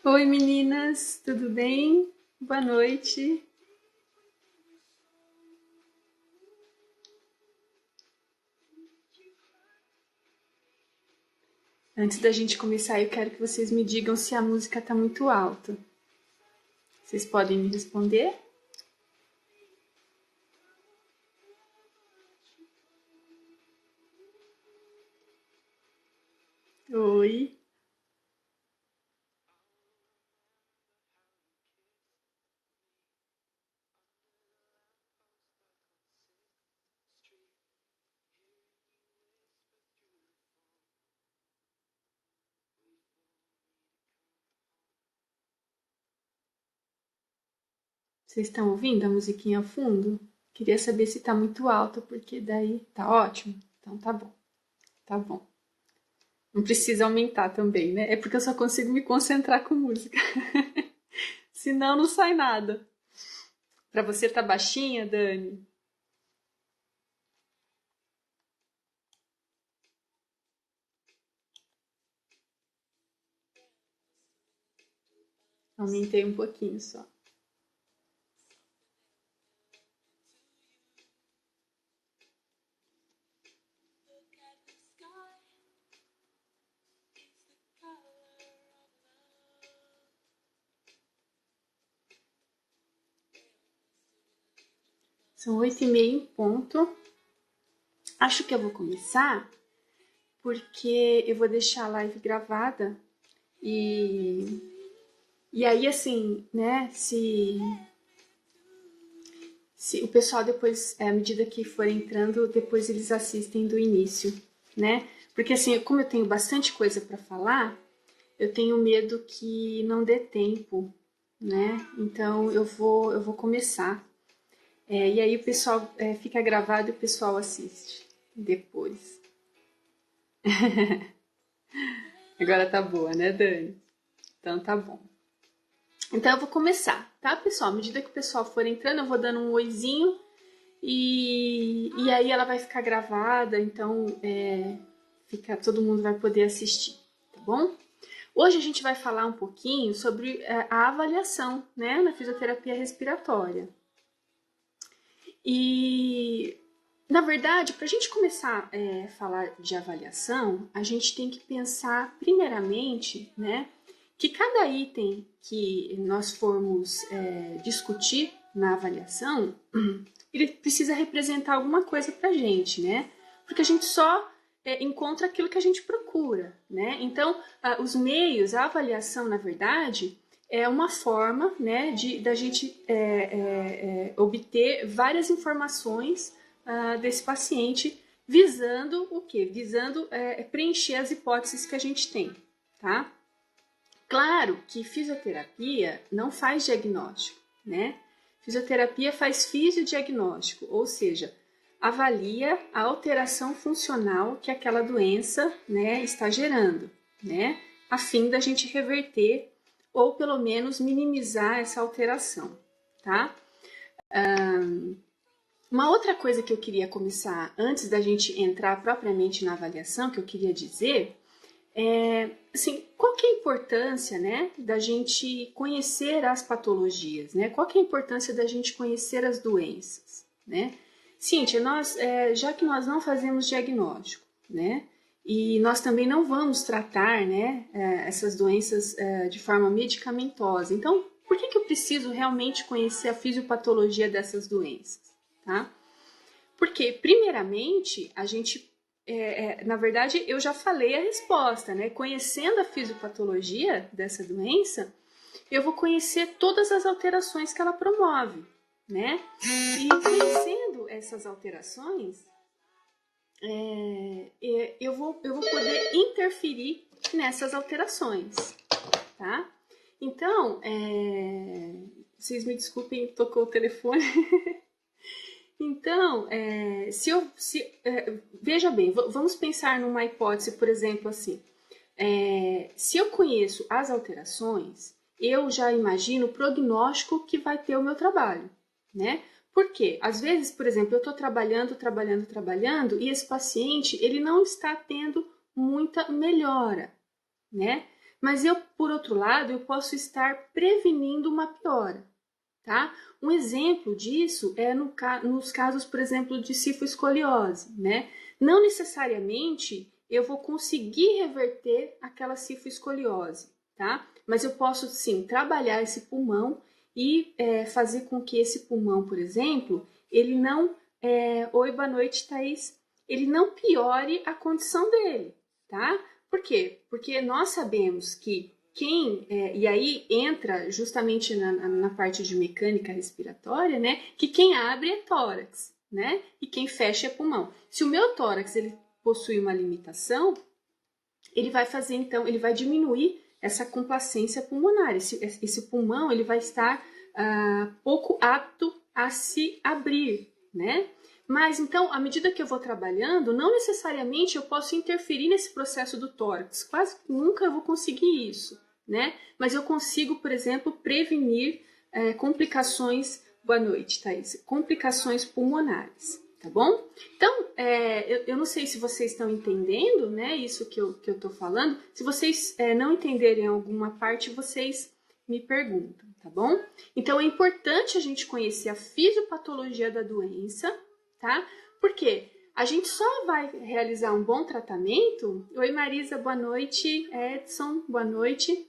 Oi meninas, tudo bem? Boa noite. Antes da gente começar, eu quero que vocês me digam se a música tá muito alta. Vocês podem me responder? Oi. Vocês estão ouvindo a musiquinha ao fundo? Queria saber se tá muito alta, porque daí tá ótimo. Então tá bom, tá bom. Não precisa aumentar também, né? É porque eu só consigo me concentrar com música. Senão não sai nada. Pra você tá baixinha, Dani? Aumentei um pouquinho só. São 8h30 em ponto. Acho que eu vou começar porque eu vou deixar a live gravada e, e aí assim, né, se o pessoal depois, à medida que for entrando, depois eles assistem do início, né? Porque assim, como eu tenho bastante coisa para falar, eu tenho medo que não dê tempo, né? Então eu vou começar. E aí o pessoal fica gravado e o pessoal assiste depois. Agora tá boa, né, Dani? Então tá bom. Então eu vou começar, tá, pessoal? À medida que o pessoal for entrando, eu vou dando um oizinho e aí ela vai ficar gravada, então todo mundo vai poder assistir, tá bom? Hoje a gente vai falar um pouquinho sobre a avaliação, né, na fisioterapia respiratória. E, na verdade, para a gente começar a falar de avaliação, a gente tem que pensar, primeiramente, né, que cada item que nós formos discutir na avaliação, ele precisa representar alguma coisa para a gente, né? Porque a gente só encontra aquilo que a gente procura, né? Então, os meios, a avaliação, na verdade, é uma forma, né, da gente obter várias informações desse paciente, visando o quê? Visando preencher as hipóteses que a gente tem, tá? Claro que fisioterapia não faz diagnóstico, né? Fisioterapia faz fisiodiagnóstico, ou seja, avalia a alteração funcional que aquela doença, né, está gerando, né? A fim da gente reverter ou pelo menos minimizar essa alteração, tá? Uma outra coisa que eu queria começar, antes da gente entrar propriamente na avaliação, que eu queria dizer, assim, qual que é a importância, né, da gente conhecer as patologias, né? Qual que é a importância da gente conhecer as doenças, né? Cíntia, já que nós não fazemos diagnóstico, né, e nós também não vamos tratar, né, essas doenças de forma medicamentosa, então, por que eu preciso realmente conhecer a fisiopatologia dessas doenças, tá? Porque, primeiramente, a gente na verdade, eu já falei a resposta, né? Conhecendo a fisiopatologia dessa doença, eu vou conhecer todas as alterações que ela promove, né? E conhecendo essas alterações, eu vou poder interferir nessas alterações, tá? Então, vocês me desculpem, tocou o telefone. Então, veja bem, vamos pensar numa hipótese, por exemplo, assim. Se eu conheço as alterações, eu já imagino o prognóstico que vai ter o meu trabalho, né? Por quê? Às vezes, por exemplo, eu estou trabalhando e esse paciente ele não está tendo muita melhora, né? Mas eu, por outro lado, eu posso estar prevenindo uma piora, tá? Um exemplo disso é nos casos, por exemplo, de cifoescoliose, né? Não necessariamente eu vou conseguir reverter aquela cifoescoliose, tá? Mas eu posso, sim, trabalhar esse pulmão e fazer com que esse pulmão, por exemplo, ele não... Oi, boa noite, Thaís. Ele não piore a condição dele, tá? Por quê? Porque nós sabemos que e aí entra justamente na parte de mecânica respiratória, né? Que quem abre é tórax, né? E quem fecha é pulmão. Se o meu tórax ele possui uma limitação, ele vai fazer então, ele vai diminuir essa complacência pulmonar. Esse pulmão ele vai estar pouco apto a se abrir, né? Mas então, à medida que eu vou trabalhando, não necessariamente eu posso interferir nesse processo do tórax. Quase nunca eu vou conseguir isso, né? Mas eu consigo, por exemplo, prevenir complicações. Boa noite, Thaís. Complicações pulmonares, tá bom? Então, eu não sei se vocês estão entendendo, né? Isso que eu tô falando. Se vocês não entenderem alguma parte, vocês me perguntam, tá bom? Então, é importante a gente conhecer a fisiopatologia da doença, tá? Por quê? A gente só vai realizar um bom tratamento... Oi, Marisa, boa noite. Edson, boa noite.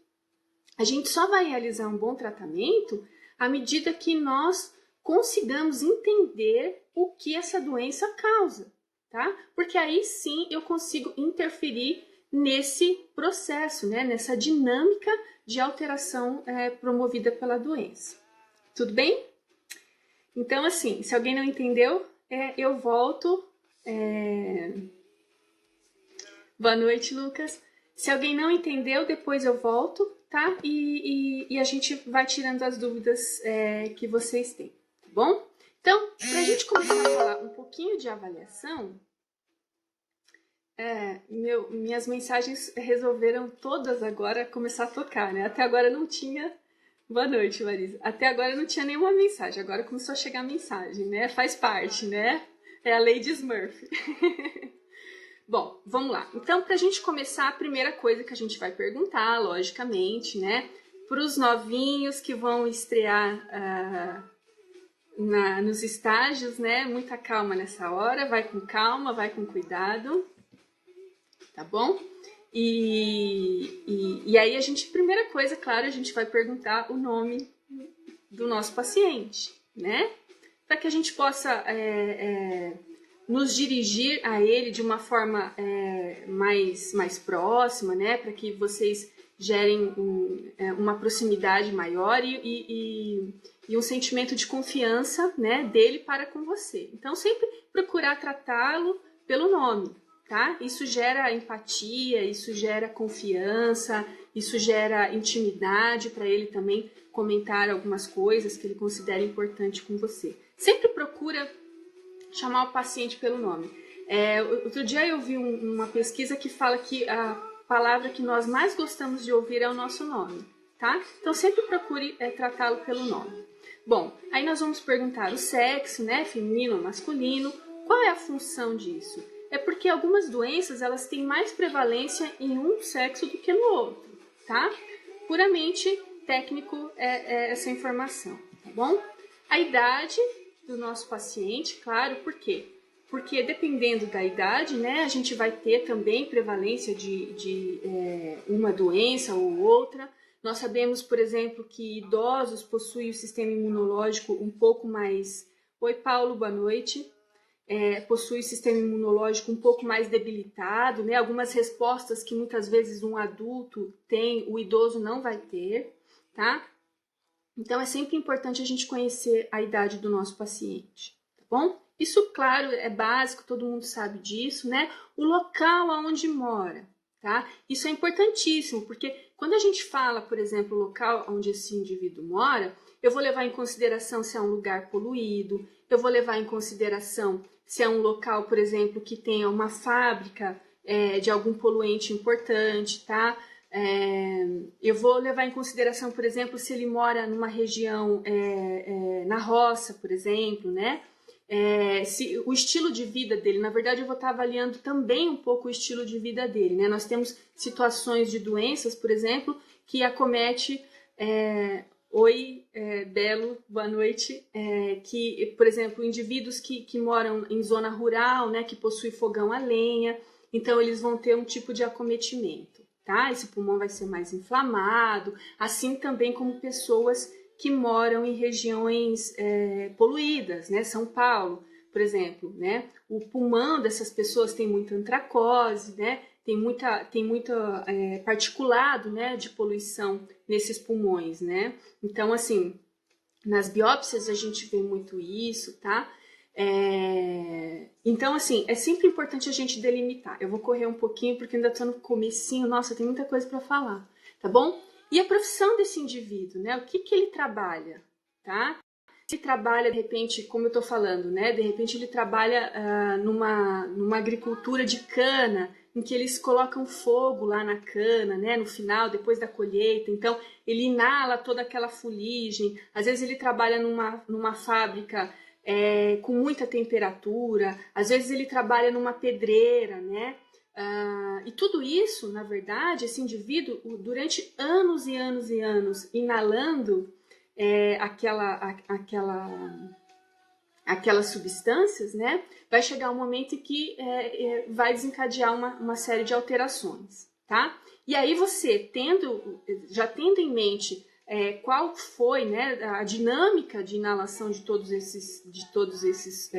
A gente só vai realizar um bom tratamento à medida que nós consigamos entender o que essa doença causa, tá? Porque aí sim eu consigo interferir nesse processo, né? Nessa dinâmica de alteração promovida pela doença. Tudo bem? Então, assim, se alguém não entendeu, eu volto. Boa noite, Lucas. Se alguém não entendeu, depois eu volto, tá? E a gente vai tirando as dúvidas que vocês têm, tá bom? Então, para a gente começar a falar um pouquinho de avaliação, minhas mensagens resolveram todas agora começar a tocar, né? Até agora não tinha... Boa noite, Marisa. Até agora não tinha nenhuma mensagem, agora começou a chegar a mensagem, né? Faz parte, né? É a lei de Smurf. Bom, vamos lá. Então, para a gente começar, a primeira coisa que a gente vai perguntar, logicamente, né? Para os novinhos que vão estrear nos estágios, né? Muita calma nessa hora, vai com calma, vai com cuidado, tá bom? E aí primeira coisa, claro, a gente vai perguntar o nome do nosso paciente, né? Para que a gente possa nos dirigir a ele de uma forma mais próxima, né? Para que vocês gerem uma proximidade maior e um sentimento de confiança, né, dele para com você. Então, sempre procurar tratá-lo pelo nome, tá? Isso gera empatia, isso gera confiança, isso gera intimidade para ele também comentar algumas coisas que ele considera importante com você. Sempre procura chamar o paciente pelo nome. Outro dia eu vi uma pesquisa que fala que a palavra que nós mais gostamos de ouvir é o nosso nome, tá? Então sempre procure tratá-lo pelo nome. Bom, aí nós vamos perguntar o sexo, né? Feminino ou masculino. Qual é a função disso? É porque algumas doenças elas têm mais prevalência em um sexo do que no outro, tá? Puramente técnico essa informação, tá bom? A idade do nosso paciente, claro, por quê? Porque dependendo da idade, né, a gente vai ter também prevalência de uma doença ou outra. Nós sabemos, por exemplo, que idosos possuem o sistema imunológico um pouco mais... Oi, Paulo, boa noite. Possui o sistema imunológico um pouco mais debilitado, né? Algumas respostas que muitas vezes um adulto tem, o idoso não vai ter, tá? Então, é sempre importante a gente conhecer a idade do nosso paciente, tá bom? Isso, claro, é básico, todo mundo sabe disso, né? O local aonde mora, tá? Isso é importantíssimo, porque quando a gente fala, por exemplo, o local onde esse indivíduo mora, eu vou levar em consideração se é um lugar poluído, eu vou levar em consideração se é um local, por exemplo, que tenha uma fábrica de algum poluente importante, tá? Eu vou levar em consideração, por exemplo, se ele mora numa região na roça, por exemplo, né? se o estilo de vida dele, na verdade eu vou estar avaliando também um pouco o estilo de vida dele, né? Nós temos situações de doenças, por exemplo, que acomete, Belo, boa noite, que, por exemplo, indivíduos que moram em zona rural, né, que possuem fogão a lenha, então eles vão ter um tipo de acometimento, tá? Esse pulmão vai ser mais inflamado, assim também como pessoas que moram em regiões poluídas, né? São Paulo, por exemplo, né? O pulmão dessas pessoas tem muita antracose, né? Tem muita particulado, né? De poluição nesses pulmões, né? Então, assim, nas biópsias a gente vê muito isso, tá? Então, assim, é sempre importante a gente delimitar. Eu vou correr um pouquinho porque ainda estou no comecinho, nossa, tem muita coisa para falar, tá bom? E a profissão desse indivíduo, né? O que ele trabalha, tá? Se ele trabalha, de repente, como eu estou falando, né? De repente ele trabalha numa agricultura de cana, em que eles colocam fogo lá na cana, né? No final, depois da colheita. Então, ele inala toda aquela fuligem. Às vezes ele trabalha numa fábrica com muita temperatura. Às vezes ele trabalha numa pedreira, né? E tudo isso, na verdade, esse indivíduo, durante anos e anos e anos, inalando aquelas substâncias, né, vai chegar um momento em que vai desencadear uma série de alterações, tá? E aí você, já tendo em mente qual foi, né, a dinâmica de inalação de todos esses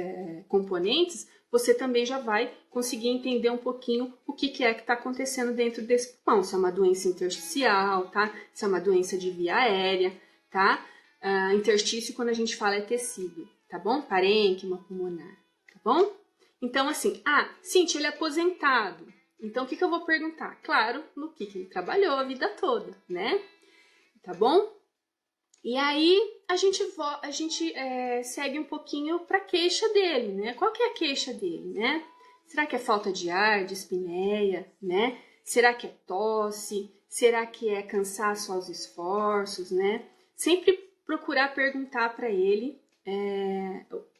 componentes, você também já vai conseguir entender um pouquinho o que é que está acontecendo dentro desse pulmão. Se é uma doença intersticial, tá? Se é uma doença de via aérea, tá? Interstício, quando a gente fala, é tecido, tá bom? Parênquima pulmonar, tá bom? Então, assim, Cíntia, ele é aposentado. Então, o que eu vou perguntar? Claro, no que ele trabalhou a vida toda, né? Tá bom? E aí a gente segue um pouquinho para a queixa dele, né? Qual que é a queixa dele, né? Será que é falta de ar, dispneia, né? Será que é tosse? Será que é cansaço aos esforços, né? Sempre procurar perguntar para ele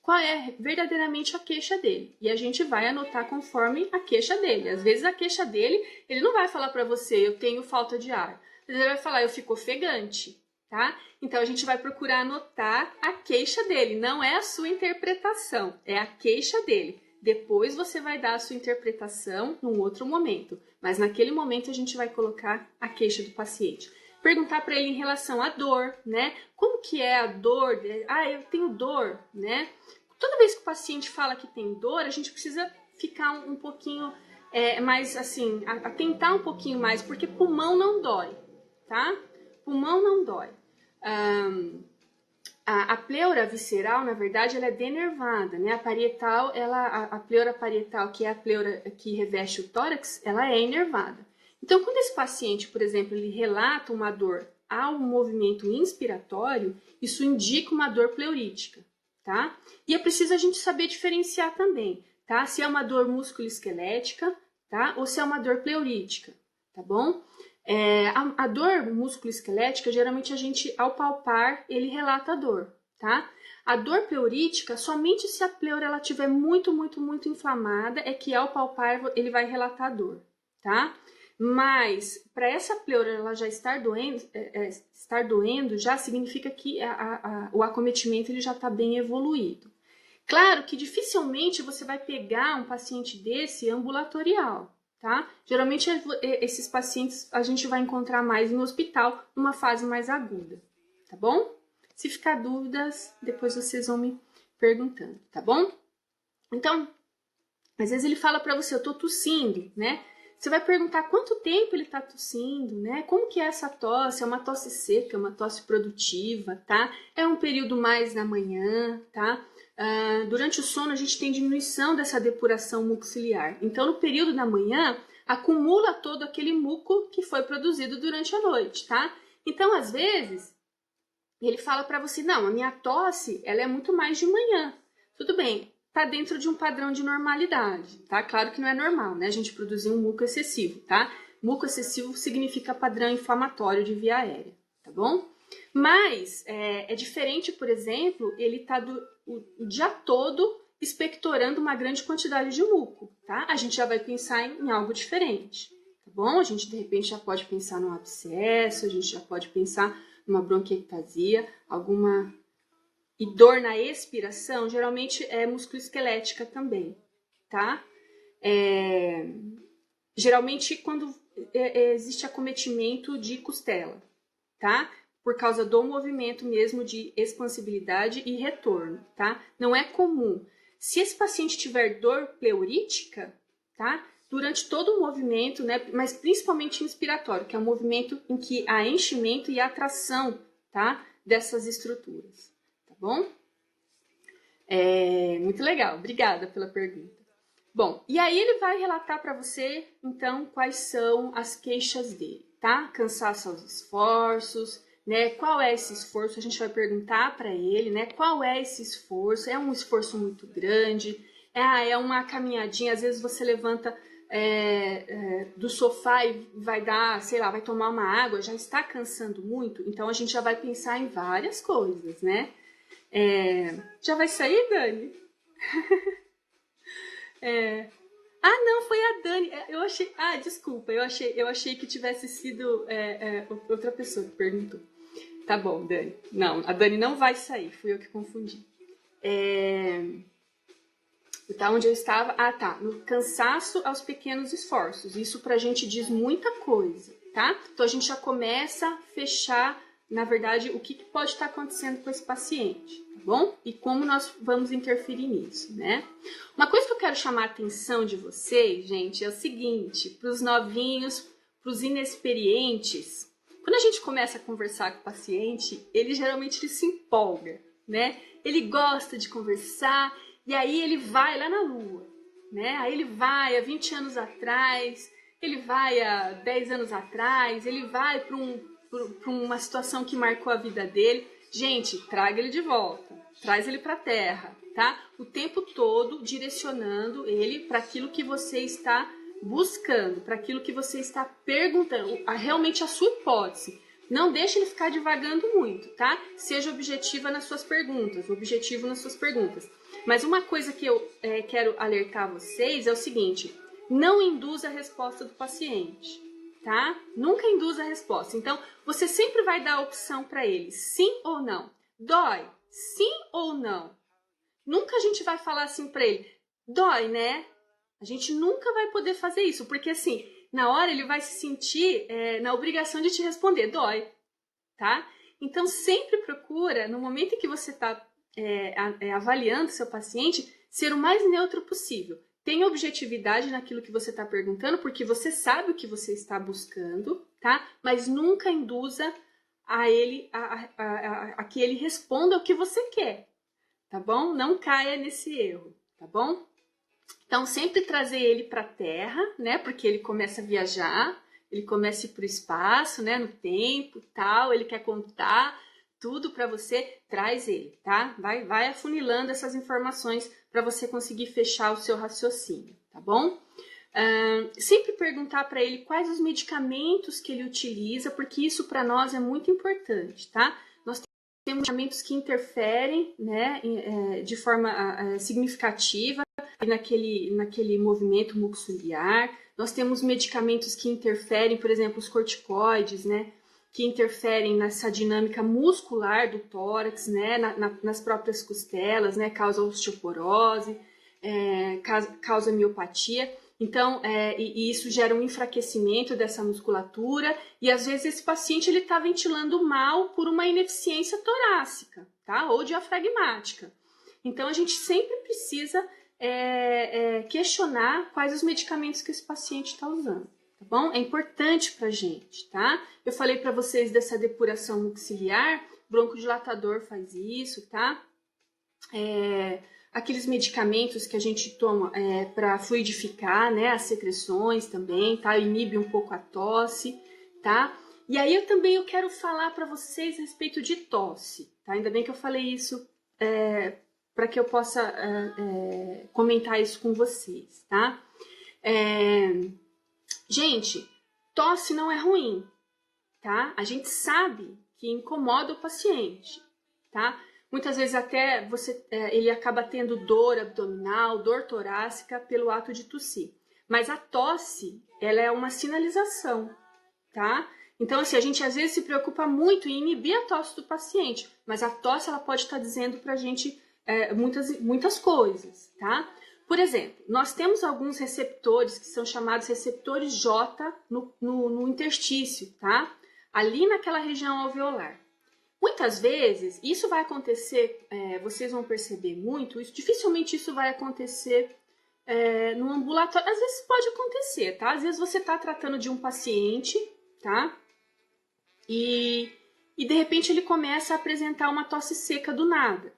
qual é verdadeiramente a queixa dele. E a gente vai anotar conforme a queixa dele. Às vezes a queixa dele, ele não vai falar para você, eu tenho falta de ar. Ele vai falar, eu fico ofegante. Tá? Então a gente vai procurar anotar a queixa dele, não é a sua interpretação, é a queixa dele. Depois você vai dar a sua interpretação num outro momento, mas naquele momento a gente vai colocar a queixa do paciente. Perguntar para ele em relação à dor, né? Como que é a dor? Eu tenho dor, né? Toda vez que o paciente fala que tem dor, a gente precisa ficar um pouquinho mais assim, atentar um pouquinho mais, porque pulmão não dói, tá? Pulmão não dói. A pleura visceral, na verdade, ela é denervada, né? A parietal, a pleura parietal, que é a pleura que reveste o tórax, ela é inervada. Então, quando esse paciente, por exemplo, ele relata uma dor ao movimento inspiratório, isso indica uma dor pleurítica, tá? E é preciso a gente saber diferenciar também, tá? Se é uma dor musculoesquelética, tá? Ou se é uma dor pleurítica, tá bom? A dor musculoesquelética, geralmente a gente, ao palpar, ele relata a dor, tá? A dor pleurítica, somente se a pleura ela estiver muito, muito, muito inflamada, é que ao palpar ele vai relatar a dor, tá? Mas, para essa pleura ela já estar doendo, já significa que o acometimento ele já está bem evoluído. Claro que dificilmente você vai pegar um paciente desse ambulatorial, tá? Geralmente esses pacientes a gente vai encontrar mais no hospital, numa fase mais aguda, tá bom? Se ficar dúvidas, depois vocês vão me perguntando, tá bom? Então, às vezes ele fala para você, eu tô tossindo, né? Você vai perguntar quanto tempo ele tá tossindo, né? Como que é essa tosse? É uma tosse seca, uma tosse produtiva, tá? É um período mais na manhã, tá? Durante o sono a gente tem diminuição dessa depuração mucociliar. Então, no período da manhã, acumula todo aquele muco que foi produzido durante a noite, tá? Então, às vezes, ele fala para você, não, a minha tosse, ela é muito mais de manhã. Tudo bem, tá dentro de um padrão de normalidade, tá? Claro que não é normal, né? A gente produzir um muco excessivo, tá? Muco excessivo significa padrão inflamatório de via aérea, tá bom? Mas é diferente, por exemplo, ele tá o dia todo expectorando uma grande quantidade de muco, tá? A gente já vai pensar em algo diferente, tá bom? A gente, de repente, já pode pensar num abscesso, a gente já pode pensar numa bronquiectasia, alguma... E dor na expiração, geralmente é musculoesquelética também, tá? Geralmente quando existe acometimento de costela, tá? Por causa do movimento mesmo de expansibilidade e retorno, tá? Não é comum. Se esse paciente tiver dor pleurítica, tá? Durante todo o movimento, né? Mas principalmente inspiratório, que é um movimento em que há enchimento e atração, tá? Dessas estruturas, tá bom? Muito legal, obrigada pela pergunta. Bom, e aí ele vai relatar para você, então, quais são as queixas dele, tá? Cansaço aos esforços, né? Qual é esse esforço? A gente vai perguntar para ele, né? Qual é esse esforço? É um esforço muito grande? É uma caminhadinha, às vezes você levanta do sofá e vai dar, sei lá, vai tomar uma água, já está cansando muito? Então a gente já vai pensar em várias coisas, né? Já vai sair, Dani? Ah, não, foi a Dani. Eu achei. Ah, desculpa, eu achei que tivesse sido outra pessoa que perguntou. Tá bom, Dani. Não, a Dani não vai sair, fui eu que confundi. Tá onde eu estava? Ah, tá. No cansaço aos pequenos esforços. Isso pra gente diz muita coisa, tá? Então a gente já começa a fechar, na verdade, o que pode estar acontecendo com esse paciente, tá bom? E como nós vamos interferir nisso, né? Uma coisa que eu quero chamar a atenção de vocês, gente, é o seguinte: para os novinhos, para os inexperientes, quando a gente começa a conversar com o paciente, ele geralmente se empolga, né? Ele gosta de conversar. E aí ele vai lá na lua, né? Aí ele vai há 20 anos atrás, ele vai há 10 anos atrás, ele vai para uma situação que marcou a vida dele. Gente, traga ele de volta, traz ele para a Terra, tá? O tempo todo direcionando ele para aquilo que você está buscando, para aquilo que você está perguntando, realmente a sua hipótese. Não deixe ele ficar divagando muito, tá? Seja objetiva nas suas perguntas, objetivo nas suas perguntas. Mas uma coisa que eu quero alertar vocês é o seguinte: não induza a resposta do paciente, tá? Nunca induza a resposta. Então, você sempre vai dar a opção para ele, sim ou não. Dói? Sim ou não? Nunca a gente vai falar assim para ele, dói, né? A gente nunca vai poder fazer isso, porque assim, na hora ele vai se sentir na obrigação de te responder, dói, tá? Então, sempre procura, no momento em que você está avaliando seu paciente, ser o mais neutro possível. Tenha objetividade naquilo que você está perguntando, porque você sabe o que você está buscando, tá? Mas nunca induza a ele a que ele responda o que você quer, tá bom? Não caia nesse erro, tá bom? Então, sempre trazer ele para a Terra, né? Porque ele começa a viajar, ele começa a ir para o espaço, né? No tempo, tal. Ele quer contar tudo para você, traz ele, tá? Vai afunilando essas informações para você conseguir fechar o seu raciocínio, tá bom? Sempre perguntar para ele quais os medicamentos que ele utiliza, porque isso para nós é muito importante, tá? Nós temos medicamentos que interferem, né, de forma significativa naquele movimento mucociliar. Nós temos medicamentos que interferem, por exemplo, os corticoides, né, que interferem nessa dinâmica muscular do tórax, né, nas próprias costelas, né, causa osteoporose, causa miopatia. Então, e isso gera um enfraquecimento dessa musculatura e às vezes esse paciente ele está ventilando mal por uma ineficiência torácica, tá? Ou diafragmática. Então, a gente sempre precisa questionar quais os medicamentos que esse paciente está usando, tá bom? É importante pra gente, tá? Eu falei para vocês dessa depuração mucociliar, broncodilatador faz isso, tá? Aqueles medicamentos que a gente toma para fluidificar, né, as secreções também, tá? Inibe um pouco a tosse, tá? E aí eu quero falar para vocês a respeito de tosse, tá? Ainda bem que eu falei isso para que eu possa comentar isso com vocês, tá? Gente, tosse não é ruim, tá? A gente sabe que incomoda o paciente, tá? Muitas vezes até ele acaba tendo dor abdominal, dor torácica pelo ato de tossir. Mas a tosse, ela é uma sinalização, tá? Então, assim, a gente às vezes se preocupa muito em inibir a tosse do paciente, mas a tosse ela pode estar dizendo pra gente muitas coisas, tá? Por exemplo, nós temos alguns receptores que são chamados receptores J no interstício, tá? Ali naquela região alveolar. Muitas vezes, isso vai acontecer, vocês vão perceber muito, dificilmente isso vai acontecer no ambulatório. Às vezes pode acontecer, tá? Às vezes você está tratando de um paciente, tá? E de repente ele começa a apresentar uma tosse seca do nada,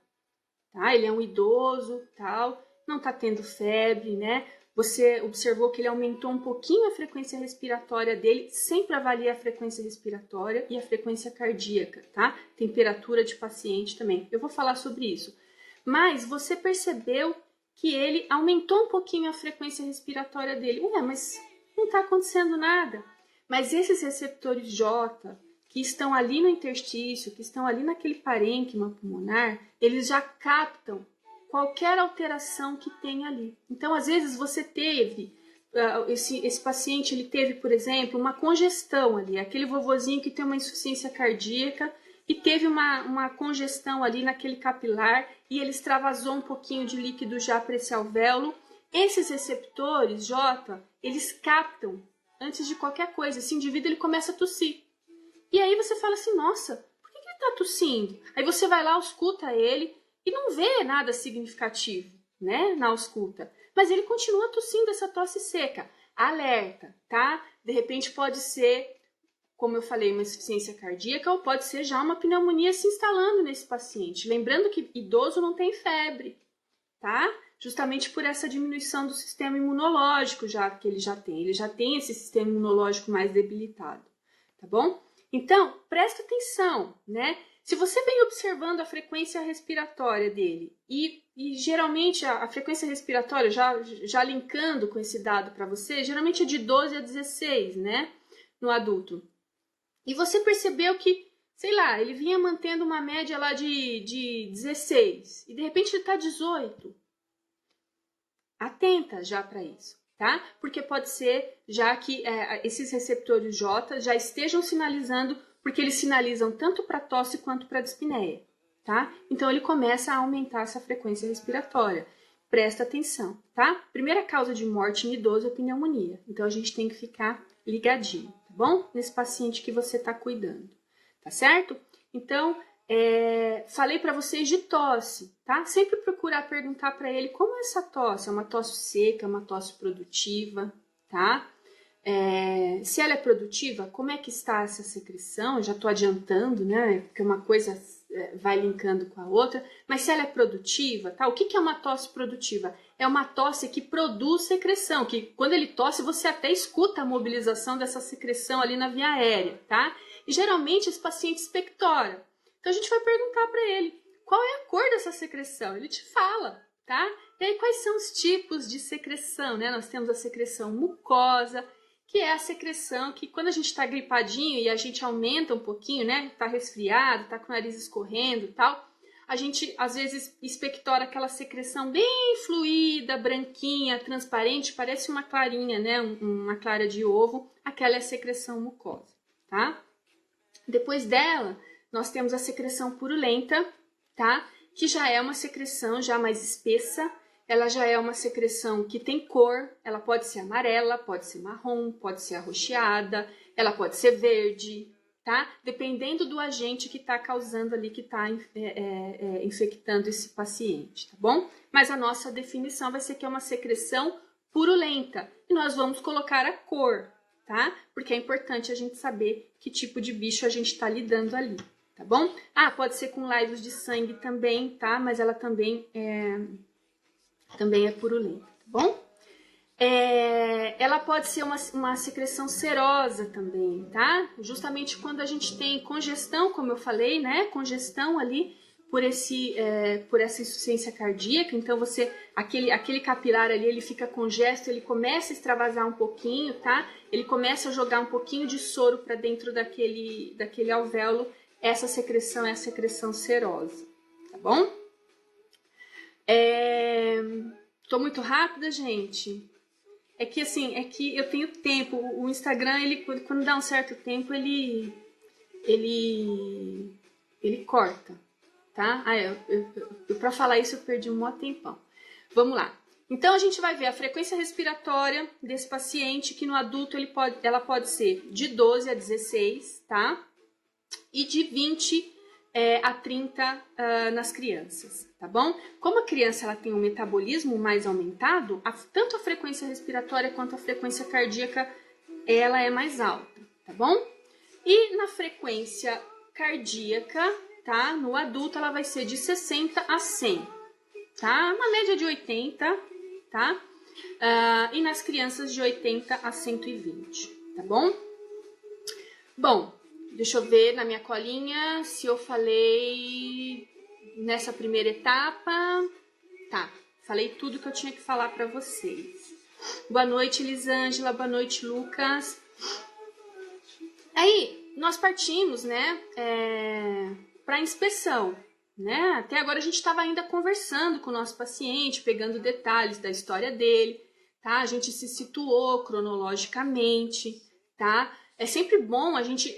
tá? Ele é um idoso, tal, não está tendo febre, né? Você observou que ele aumentou um pouquinho a frequência respiratória dele, sempre avalie a frequência respiratória e a frequência cardíaca, tá? Temperatura de paciente também. Eu vou falar sobre isso. Mas você percebeu que ele aumentou um pouquinho a frequência respiratória dele. Ué, mas não está acontecendo nada. Mas esses receptores J, que estão ali no interstício, que estão ali naquele parênquima pulmonar, eles já captam qualquer alteração que tem ali. Então, às vezes, você teve, esse paciente, ele teve, por exemplo, uma congestão ali, aquele vovozinho que tem uma insuficiência cardíaca e teve uma congestão ali naquele capilar e ele extravasou um pouquinho de líquido já para esse alvéolo. Esses receptores J, eles captam, antes de qualquer coisa, esse indivíduo ele começa a tossir. E aí você fala assim, nossa, por que ele está tossindo? Aí você vai lá, ausculta ele, e não vê nada significativo, né, na ausculta. Mas ele continua tossindo essa tosse seca. Alerta, tá? De repente pode ser, como eu falei, uma insuficiência cardíaca ou pode ser já uma pneumonia se instalando nesse paciente. Lembrando que idoso não tem febre, tá? Justamente por essa diminuição do sistema imunológico já que ele já tem. Ele já tem esse sistema imunológico mais debilitado, tá bom? Então, presta atenção, né? Se você vem observando a frequência respiratória dele e geralmente a frequência respiratória, já linkando com esse dado para você, geralmente é de 12 a 16, né, no adulto. E você percebeu que, sei lá, ele vinha mantendo uma média lá de 16 e de repente ele está 18. Atenta já para isso, tá? Porque pode ser já que esses receptores J já estejam sinalizando, porque eles sinalizam tanto para tosse quanto para dispneia, tá? Então ele começa a aumentar essa frequência respiratória. Presta atenção, tá? Primeira causa de morte em idoso é pneumonia. Então a gente tem que ficar ligadinho, tá bom? Nesse paciente que você está cuidando, tá certo? Então, falei para vocês de tosse, tá? Sempre procurar perguntar para ele como é essa tosse. É uma tosse seca, uma tosse produtiva, tá? Se ela é produtiva, como é que está essa secreção? Eu já estou adiantando, né? Porque uma coisa vai linkando com a outra. Mas se ela é produtiva, tá? O que é uma tosse produtiva? É uma tosse que produz secreção, que quando ele tosse, você até escuta a mobilização dessa secreção ali na via aérea, tá? E geralmente esse paciente expectora. Então a gente vai perguntar para ele, qual é a cor dessa secreção? Ele te fala, tá? E aí quais são os tipos de secreção, né? Nós temos a secreção mucosa, que é a secreção que quando a gente está gripadinho e a gente aumenta um pouquinho, né? Está resfriado, está com o nariz escorrendo e tal, a gente às vezes expectora aquela secreção bem fluida, branquinha, transparente, parece uma clarinha, né? Uma clara de ovo, aquela é a secreção mucosa, tá? Depois dela, nós temos a secreção purulenta, tá? Que já é uma secreção já mais espessa. Ela já é uma secreção que tem cor, ela pode ser amarela, pode ser marrom, pode ser arroxeada, ela pode ser verde, tá? Dependendo do agente que está causando ali, que está infectando esse paciente, tá bom? Mas a nossa definição vai ser que é uma secreção purulenta e nós vamos colocar a cor, tá? Porque é importante a gente saber que tipo de bicho a gente está lidando ali, tá bom? Ah, pode ser com laivos de sangue também, tá? Mas ela também é purulenta, tá bom? Ela pode ser uma secreção serosa também, tá? Justamente quando a gente tem congestão, como eu falei, né? Congestão ali por essa insuficiência cardíaca. Então aquele capilar ali, ele fica congesto, ele começa a extravasar um pouquinho, tá? Ele começa a jogar um pouquinho de soro para dentro daquele alvéolo essa secreção é a secreção serosa, tá bom? Tô muito rápida, gente? É que assim, é que eu tenho tempo. O Instagram, ele, quando dá um certo tempo, ele corta, tá? Pra falar isso, eu perdi um maior tempão. Vamos lá. Então, a gente vai ver a frequência respiratória desse paciente, que no adulto ela pode ser de 12 a 16, tá? E de 20 a 30 nas crianças, tá bom? Como a criança ela tem um metabolismo mais aumentado, tanto a frequência respiratória quanto a frequência cardíaca, ela é mais alta, tá bom? E na frequência cardíaca, tá? No adulto ela vai ser de 60 a 100, tá? Uma média de 80, tá? E nas crianças de 80 a 120, tá bom? Bom, deixa eu ver na minha colinha se eu falei nessa primeira etapa. Tá, falei tudo que eu tinha que falar para vocês. Boa noite, Elisângela. Boa noite, Lucas. Aí, nós partimos, né, para inspeção, né? Até agora a gente estava ainda conversando com o nosso paciente, pegando detalhes da história dele, tá? A gente se situou cronologicamente, tá? É sempre bom a gente,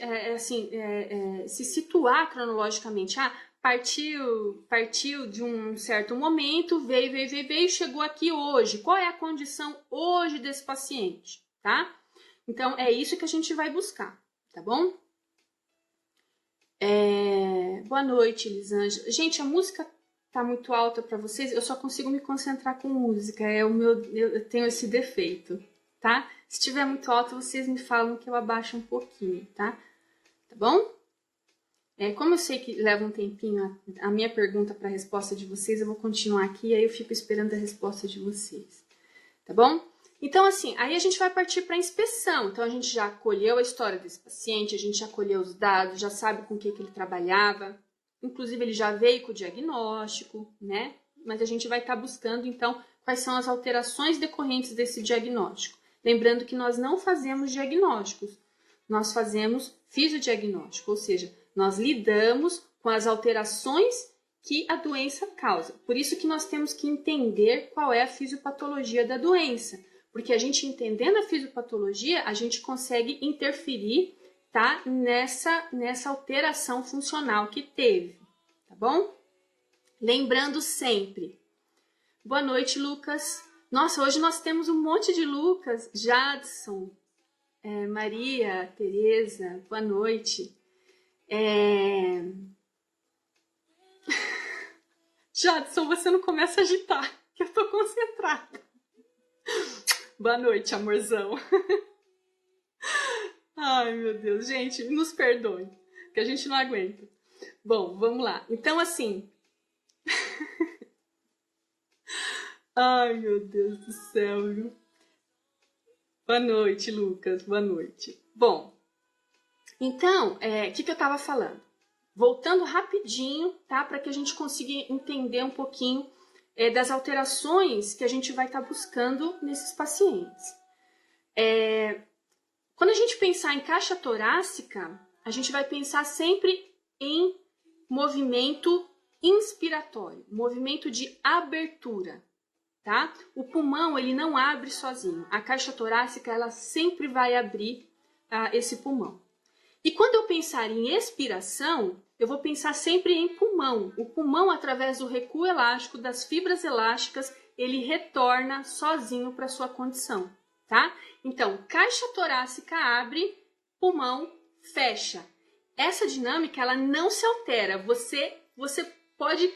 se situar cronologicamente. Partiu de um certo momento, veio, chegou aqui hoje. Qual é a condição hoje desse paciente, tá? Então, é isso que a gente vai buscar, tá bom? Boa noite, Elisângela. Gente, a música tá muito alta para vocês, eu só consigo me concentrar com música, eu tenho esse defeito, tá? Se estiver muito alto, vocês me falam que eu abaixo um pouquinho, tá? Tá bom? Como eu sei que leva um tempinho a minha pergunta para a resposta de vocês, eu vou continuar aqui, aí eu fico esperando a resposta de vocês, tá bom? Então, assim, aí a gente vai partir para a inspeção. Então, a gente já colheu a história desse paciente, a gente já colheu os dados, já sabe com o que ele trabalhava. Inclusive, ele já veio com o diagnóstico, né? Mas a gente vai estar buscando, então, quais são as alterações decorrentes desse diagnóstico. Lembrando que nós não fazemos diagnósticos, nós fazemos fisiodiagnóstico, ou seja, nós lidamos com as alterações que a doença causa. Por isso que nós temos que entender qual é a fisiopatologia da doença. Porque a gente entendendo a fisiopatologia, a gente consegue interferir, tá? Nessa alteração funcional que teve, tá bom? Lembrando sempre. Boa noite, Lucas. Nossa, hoje nós temos um monte de Lucas. Jadson, Maria, Tereza, boa noite. Jadson, você não começa a agitar, que eu tô concentrada. Boa noite, amorzão. Ai, meu Deus. Gente, nos perdoe, que a gente não aguenta. Bom, vamos lá. Então, assim... Ai, meu Deus do céu, viu? Boa noite, Lucas. Boa noite. Bom, então, o que eu tava falando? Voltando rapidinho, tá? Para que a gente consiga entender um pouquinho das alterações que a gente vai estar buscando nesses pacientes. Quando a gente pensar em caixa torácica, a gente vai pensar sempre em movimento inspiratório, movimento de abertura, tá? O pulmão, ele não abre sozinho. A caixa torácica, ela sempre vai abrir esse pulmão. E quando eu pensar em expiração, eu vou pensar sempre em pulmão. O pulmão, através do recuo elástico das fibras elásticas, ele retorna sozinho para sua condição, tá? Então, caixa torácica abre, pulmão fecha. Essa dinâmica, ela não se altera. Você pode...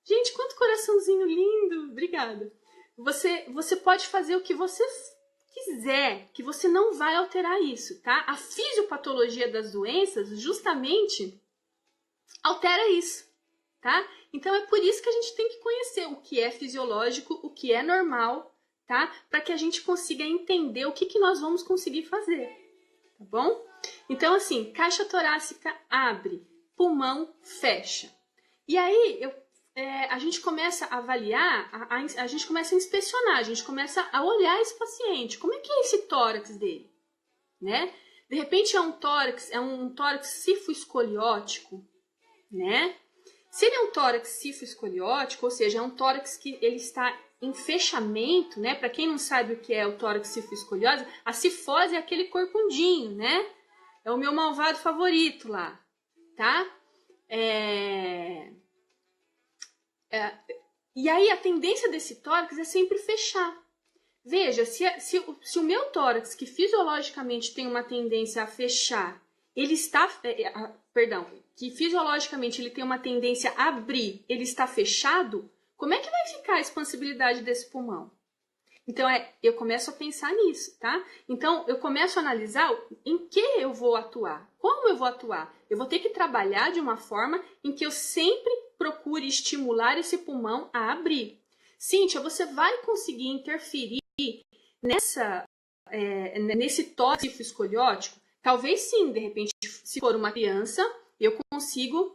Gente, quanto coraçãozinho lindo! Obrigada. Você pode fazer o que você quiser, que você não vai alterar isso, tá? A fisiopatologia das doenças justamente altera isso, tá? Então é por isso que a gente tem que conhecer o que é fisiológico, o que é normal, tá? Para que a gente consiga entender o que nós vamos conseguir fazer, tá bom? Então, assim, caixa torácica abre, pulmão fecha. E aí, a gente começa a avaliar, a gente começa a inspecionar, a gente começa a olhar esse paciente. Como é que é esse tórax dele? Né? De repente é um tórax sifoescoliótico, né? Se ele é um tórax sifoescoliótico, ou seja, é um tórax que ele está em fechamento, né? Para quem não sabe o que é o tórax sifoescoliose, a cifose é aquele corcundinho, né? É o meu malvado favorito lá, tá? E aí a tendência desse tórax é sempre fechar. Veja, se o meu tórax, que fisiologicamente tem uma tendência a fechar, ele está, que fisiologicamente ele tem uma tendência a abrir, ele está fechado, como é que vai ficar a expansibilidade desse pulmão? Então, eu começo a pensar nisso, tá? Então, eu começo a analisar em que eu vou atuar, como eu vou atuar. Eu vou ter que trabalhar de uma forma em que eu sempre procure estimular esse pulmão a abrir. Cíntia, você vai conseguir interferir nesse tórax sifoescoliótico? Talvez sim, de repente, se for uma criança, eu consigo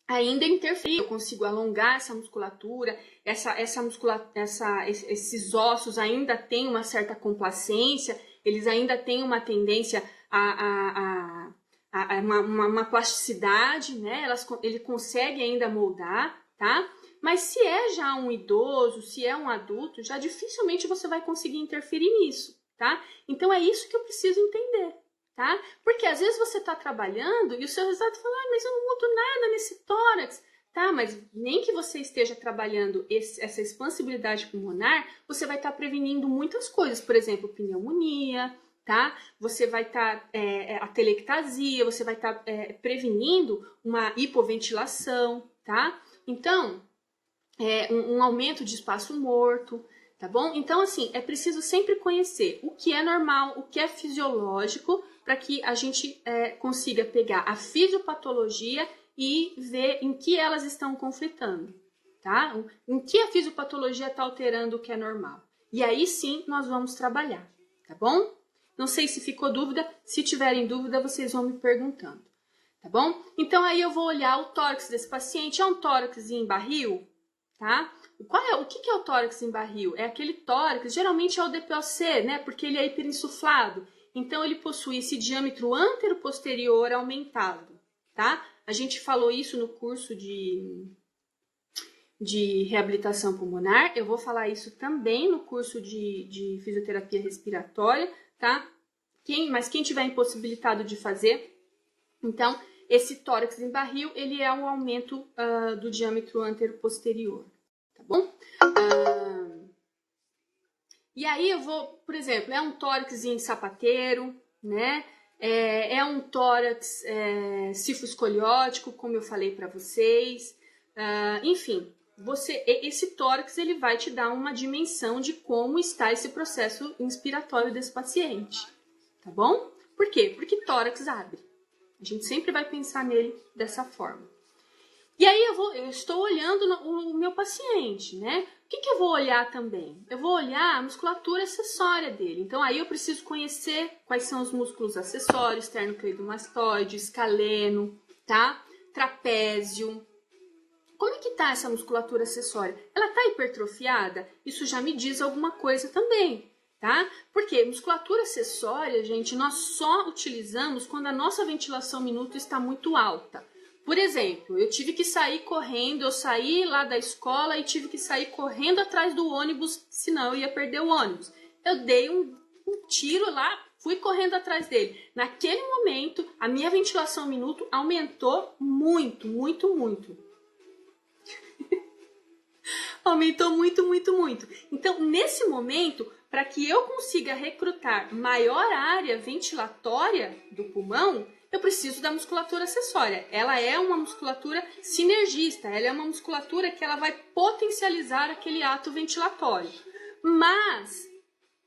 ainda interferir, eu consigo alongar essa musculatura, esses ossos ainda têm uma certa complacência, eles ainda têm uma tendência a uma plasticidade, né? Ele consegue ainda moldar, tá? Mas se é já um idoso, se é um adulto, já dificilmente você vai conseguir interferir nisso, tá? Então é isso que eu preciso entender. Tá? Porque às vezes você está trabalhando e o seu resultado fala, mas eu não mudo nada nesse tórax. Tá, mas nem que você esteja trabalhando essa expansibilidade pulmonar, você vai estar prevenindo muitas coisas, por exemplo, pneumonia, tá? Você vai estar atelectasia, você vai estar prevenindo uma hipoventilação, tá? Então, um aumento de espaço morto, tá bom? Então, assim, é preciso sempre conhecer o que é normal, o que é fisiológico, para que a gente consiga pegar a fisiopatologia e ver em que elas estão conflitando, tá? Em que a fisiopatologia está alterando o que é normal. E aí sim nós vamos trabalhar, tá bom? Não sei se ficou dúvida, se tiverem dúvida vocês vão me perguntando, tá bom? Então aí eu vou olhar o tórax desse paciente, é um tórax em barril, tá? O que é o tórax em barril? É aquele tórax, geralmente é o DPOC, né? Porque ele é hiperinsuflado. Então, ele possui esse diâmetro antero-posterior aumentado, tá? A gente falou isso no curso de reabilitação pulmonar. Eu vou falar isso também no curso de fisioterapia respiratória, tá? Mas quem tiver impossibilitado de fazer, então, esse tórax em barril, ele é um aumento do diâmetro antero-posterior, tá bom? E aí eu vou, por exemplo, é um tórax em sapateiro, né? É um tórax sifoescoliótico, como eu falei para vocês. Enfim, esse tórax ele vai te dar uma dimensão de como está esse processo inspiratório desse paciente, tá bom? Por quê? Porque tórax abre. A gente sempre vai pensar nele dessa forma. E aí eu estou olhando o meu paciente, né? O que eu vou olhar também? Eu vou olhar a musculatura acessória dele. Então aí eu preciso conhecer quais são os músculos acessórios, esternocleidomastoide, escaleno, tá? Trapézio. Como é que tá essa musculatura acessória? Ela tá hipertrofiada? Isso já me diz alguma coisa também, tá? Porque musculatura acessória, gente, nós só utilizamos quando a nossa ventilação minuto está muito alta. Por exemplo, eu tive que sair correndo, eu saí lá da escola e tive que sair correndo atrás do ônibus, senão eu ia perder o ônibus. Eu dei um tiro lá, fui correndo atrás dele. Naquele momento, a minha ventilação minuto aumentou muito, muito, muito. Aumentou muito, muito, muito. Então, nesse momento, para que eu consiga recrutar maior área ventilatória do pulmão, eu preciso da musculatura acessória. Ela é uma musculatura sinergista, ela é uma musculatura que ela vai potencializar aquele ato ventilatório. Mas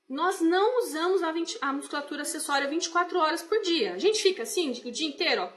nós não usamos a musculatura acessória 24 horas por dia. A gente fica assim o dia inteiro, ó.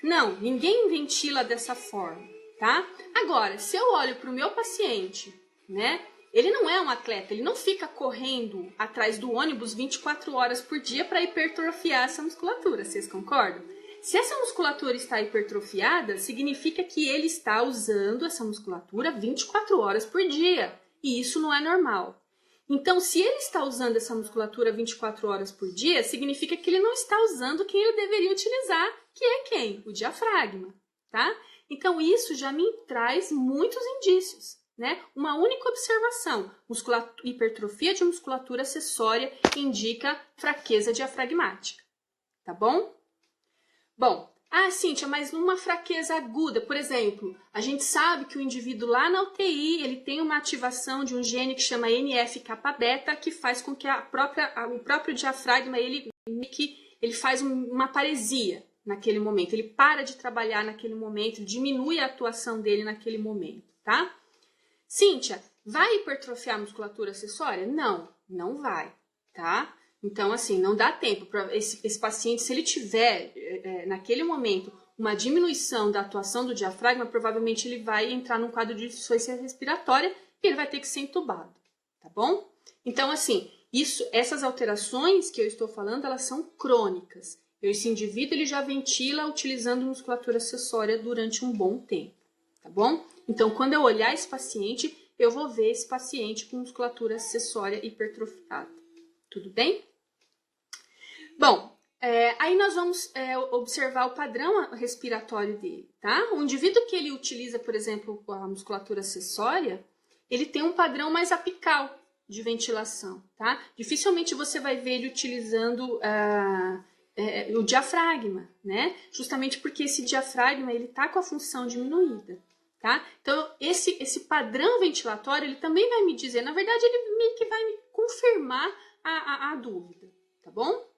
Não, ninguém ventila dessa forma, tá? Agora, se eu olho para o meu paciente, né? Ele não é um atleta, ele não fica correndo atrás do ônibus 24 horas por dia para hipertrofiar essa musculatura, vocês concordam? Se essa musculatura está hipertrofiada, significa que ele está usando essa musculatura 24 horas por dia, e isso não é normal. Então, se ele está usando essa musculatura 24 horas por dia, significa que ele não está usando quem ele deveria utilizar, que é quem? O diafragma, tá? Então, isso já me traz muitos indícios, né? Uma única observação, hipertrofia de musculatura acessória indica fraqueza diafragmática, tá bom? Bom, Cíntia, mas numa fraqueza aguda, por exemplo, a gente sabe que o indivíduo lá na UTI, ele tem uma ativação de um gene que chama NF-kappa-beta, que faz com que o próprio diafragma, ele faz uma paresia naquele momento, ele para de trabalhar naquele momento, diminui a atuação dele naquele momento, tá? Cíntia, vai hipertrofiar a musculatura acessória? Não, não vai, tá? Então, assim, não dá tempo para esse paciente, se ele tiver, naquele momento, uma diminuição da atuação do diafragma, provavelmente ele vai entrar num quadro de insuficiência respiratória e ele vai ter que ser entubado, tá bom? Então, assim, essas alterações que eu estou falando, elas são crônicas. Esse indivíduo, ele já ventila utilizando musculatura acessória durante um bom tempo, tá bom? Então, quando eu olhar esse paciente, eu vou ver esse paciente com musculatura acessória hipertrofiada. Tudo bem? Bom, aí nós vamos observar o padrão respiratório dele, tá? O indivíduo que ele utiliza, por exemplo, a musculatura acessória, ele tem um padrão mais apical de ventilação, tá? Dificilmente você vai ver ele utilizando o diafragma, né? Justamente porque esse diafragma, ele tá com a função diminuída, tá? Então, esse padrão ventilatório, ele também vai me dizer, na verdade, ele meio que vai me confirmar a dúvida, tá bom?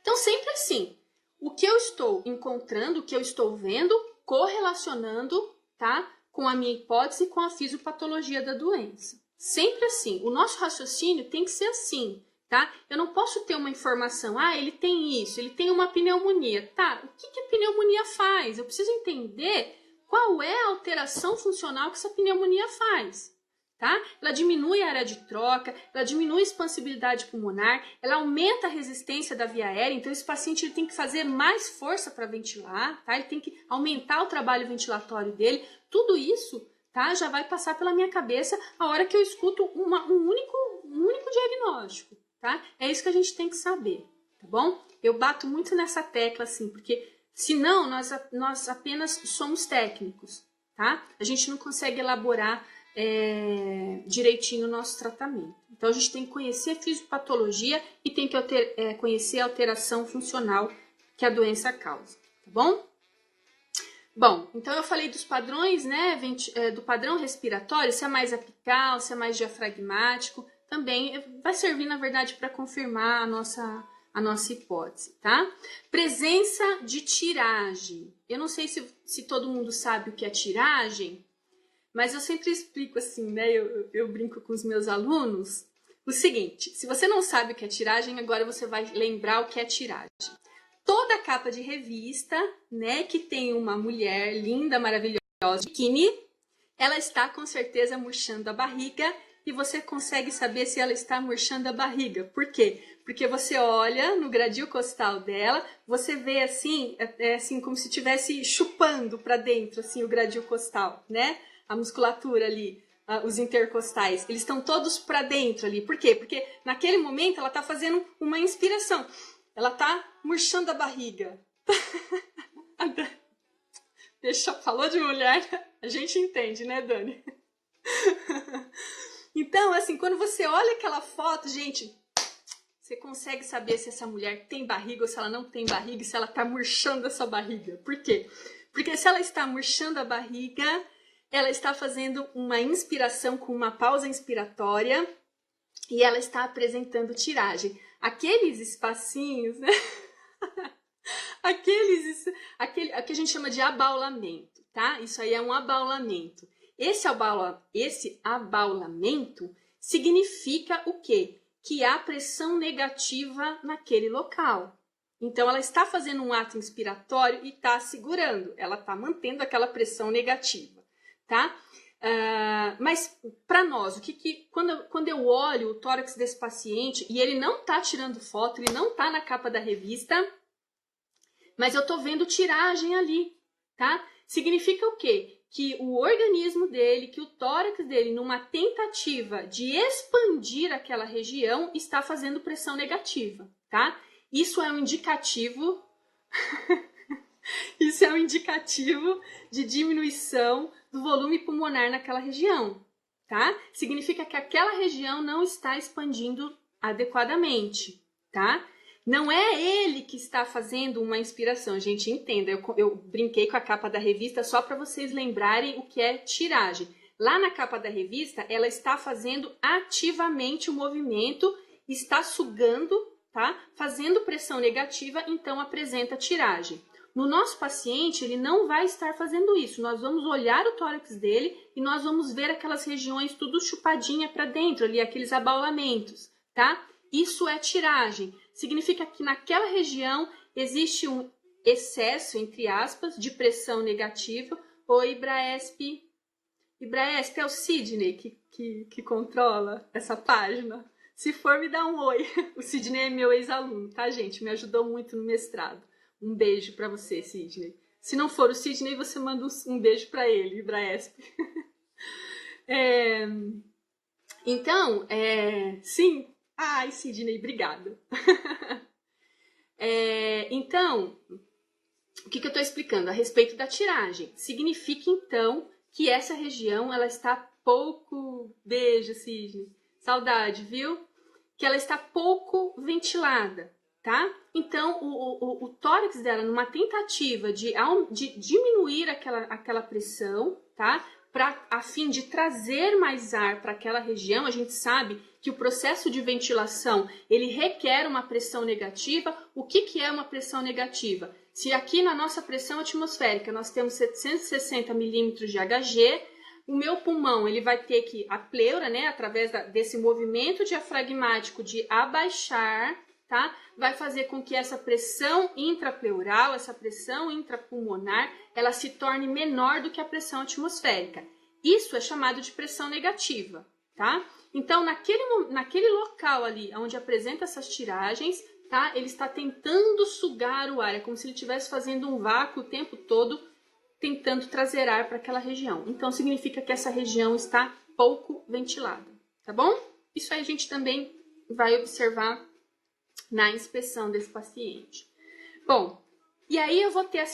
Então, sempre assim, o que eu estou encontrando, o que eu estou vendo, correlacionando, tá? Com a minha hipótese e com a fisiopatologia da doença. Sempre assim. O nosso raciocínio tem que ser assim, tá? Eu não posso ter uma informação, ele tem isso, ele tem uma pneumonia. Tá, o que a pneumonia faz? Eu preciso entender qual é a alteração funcional que essa pneumonia faz. Tá? Ela diminui a área de troca, ela diminui a expansibilidade pulmonar, ela aumenta a resistência da via aérea, então esse paciente ele tem que fazer mais força para ventilar, tá? Ele tem que aumentar o trabalho ventilatório dele, tudo isso, tá? Já vai passar pela minha cabeça a hora que eu escuto um único diagnóstico, tá? É isso que a gente tem que saber, tá bom? Eu bato muito nessa tecla assim, porque senão nós apenas somos técnicos, tá? A gente não consegue elaborar direitinho o nosso tratamento. Então a gente tem que conhecer a fisiopatologia e tem que conhecer a alteração funcional que a doença causa, tá bom? Bom, então eu falei dos padrões, né, do padrão respiratório, se é mais apical, se é mais diafragmático, também vai servir, na verdade, para confirmar a nossa hipótese, tá? Presença de tiragem. Eu não sei se todo mundo sabe o que é tiragem, mas eu sempre explico assim, né? Eu brinco com os meus alunos o seguinte: se você não sabe o que é tiragem, agora você vai lembrar o que é tiragem. Toda capa de revista, né, que tem uma mulher linda, maravilhosa, biquíni, ela está com certeza murchando a barriga e você consegue saber se ela está murchando a barriga. Por quê? Porque você olha no gradil costal dela, você vê assim, assim como se estivesse chupando para dentro assim o gradil costal, né? A musculatura ali, os intercostais, eles estão todos para dentro ali. Por quê? Porque naquele momento ela está fazendo uma inspiração. Ela está murchando a barriga. Falou de mulher, a gente entende, né, Dani? Então, assim, quando você olha aquela foto, gente, você consegue saber se essa mulher tem barriga ou se ela não tem barriga, se ela está murchando essa barriga. Por quê? Porque se ela está murchando a barriga, ela está fazendo uma inspiração com uma pausa inspiratória e ela está apresentando tiragem. Aqueles espacinhos, né? Aquele que a gente chama de abaulamento, tá? Isso aí é um abaulamento. Esse abaulamento significa o quê? Que há pressão negativa naquele local. Então, ela está fazendo um ato inspiratório e está segurando. Ela está mantendo aquela pressão negativa, tá? Mas para nós, quando eu olho o tórax desse paciente e ele não está tirando foto, ele não está na capa da revista, mas eu estou vendo tiragem ali, tá? Significa o quê? que o organismo dele, que o tórax dele, numa tentativa de expandir aquela região, está fazendo pressão negativa, tá? Isso é um indicativo isso é um indicativo de diminuição do volume pulmonar naquela região, tá? Significa que aquela região não está expandindo adequadamente, tá? Não é ele que está fazendo uma inspiração, gente, entenda. Eu brinquei com a capa da revista só para vocês lembrarem o que é tiragem. Lá na capa da revista, ela está fazendo ativamente o movimento, está sugando, tá? Fazendo pressão negativa, então apresenta tiragem. No nosso paciente, ele não vai estar fazendo isso. Nós vamos olhar o tórax dele e nós vamos ver aquelas regiões tudo chupadinha para dentro, ali, aqueles abaulamentos, tá? Isso é tiragem. Significa que naquela região existe um excesso, entre aspas, de pressão negativa. Oi, Ibraesp. Ibraesp é o Sidney que controla essa página. Se for, me dá um oi. O Sidney é meu ex-aluno, tá, gente? Me ajudou muito no mestrado. Um beijo para você, Sidney. Se não for o Sidney, você manda um beijo para ele, Ibraesp. Então, sim. Ai, Sidney, obrigada. Então, o que eu estou explicando? A respeito da tiragem. Significa, então, que essa região ela está pouco... Beijo, Sidney. Saudade, viu? Que ela está pouco ventilada, tá? Então, o tórax dela, numa tentativa de diminuir aquela pressão, tá? A fim de trazer mais ar para aquela região, a gente sabe que o processo de ventilação, ele requer uma pressão negativa. O que é uma pressão negativa? Se aqui na nossa pressão atmosférica nós temos 760 milímetros de Hg, o meu pulmão ele vai ter que, a pleura, né, através desse movimento diafragmático de abaixar, tá? Vai fazer com que essa pressão intrapleural, essa pressão intrapulmonar, ela se torne menor do que a pressão atmosférica. Isso é chamado de pressão negativa, tá? Então, naquele local ali, onde apresenta essas tiragens, tá? Ele está tentando sugar o ar, é como se ele estivesse fazendo um vácuo o tempo todo, tentando trazer ar para aquela região. Então, significa que essa região está pouco ventilada, tá bom? Isso aí a gente também vai observar na inspeção desse paciente. Bom, e aí eu vou ter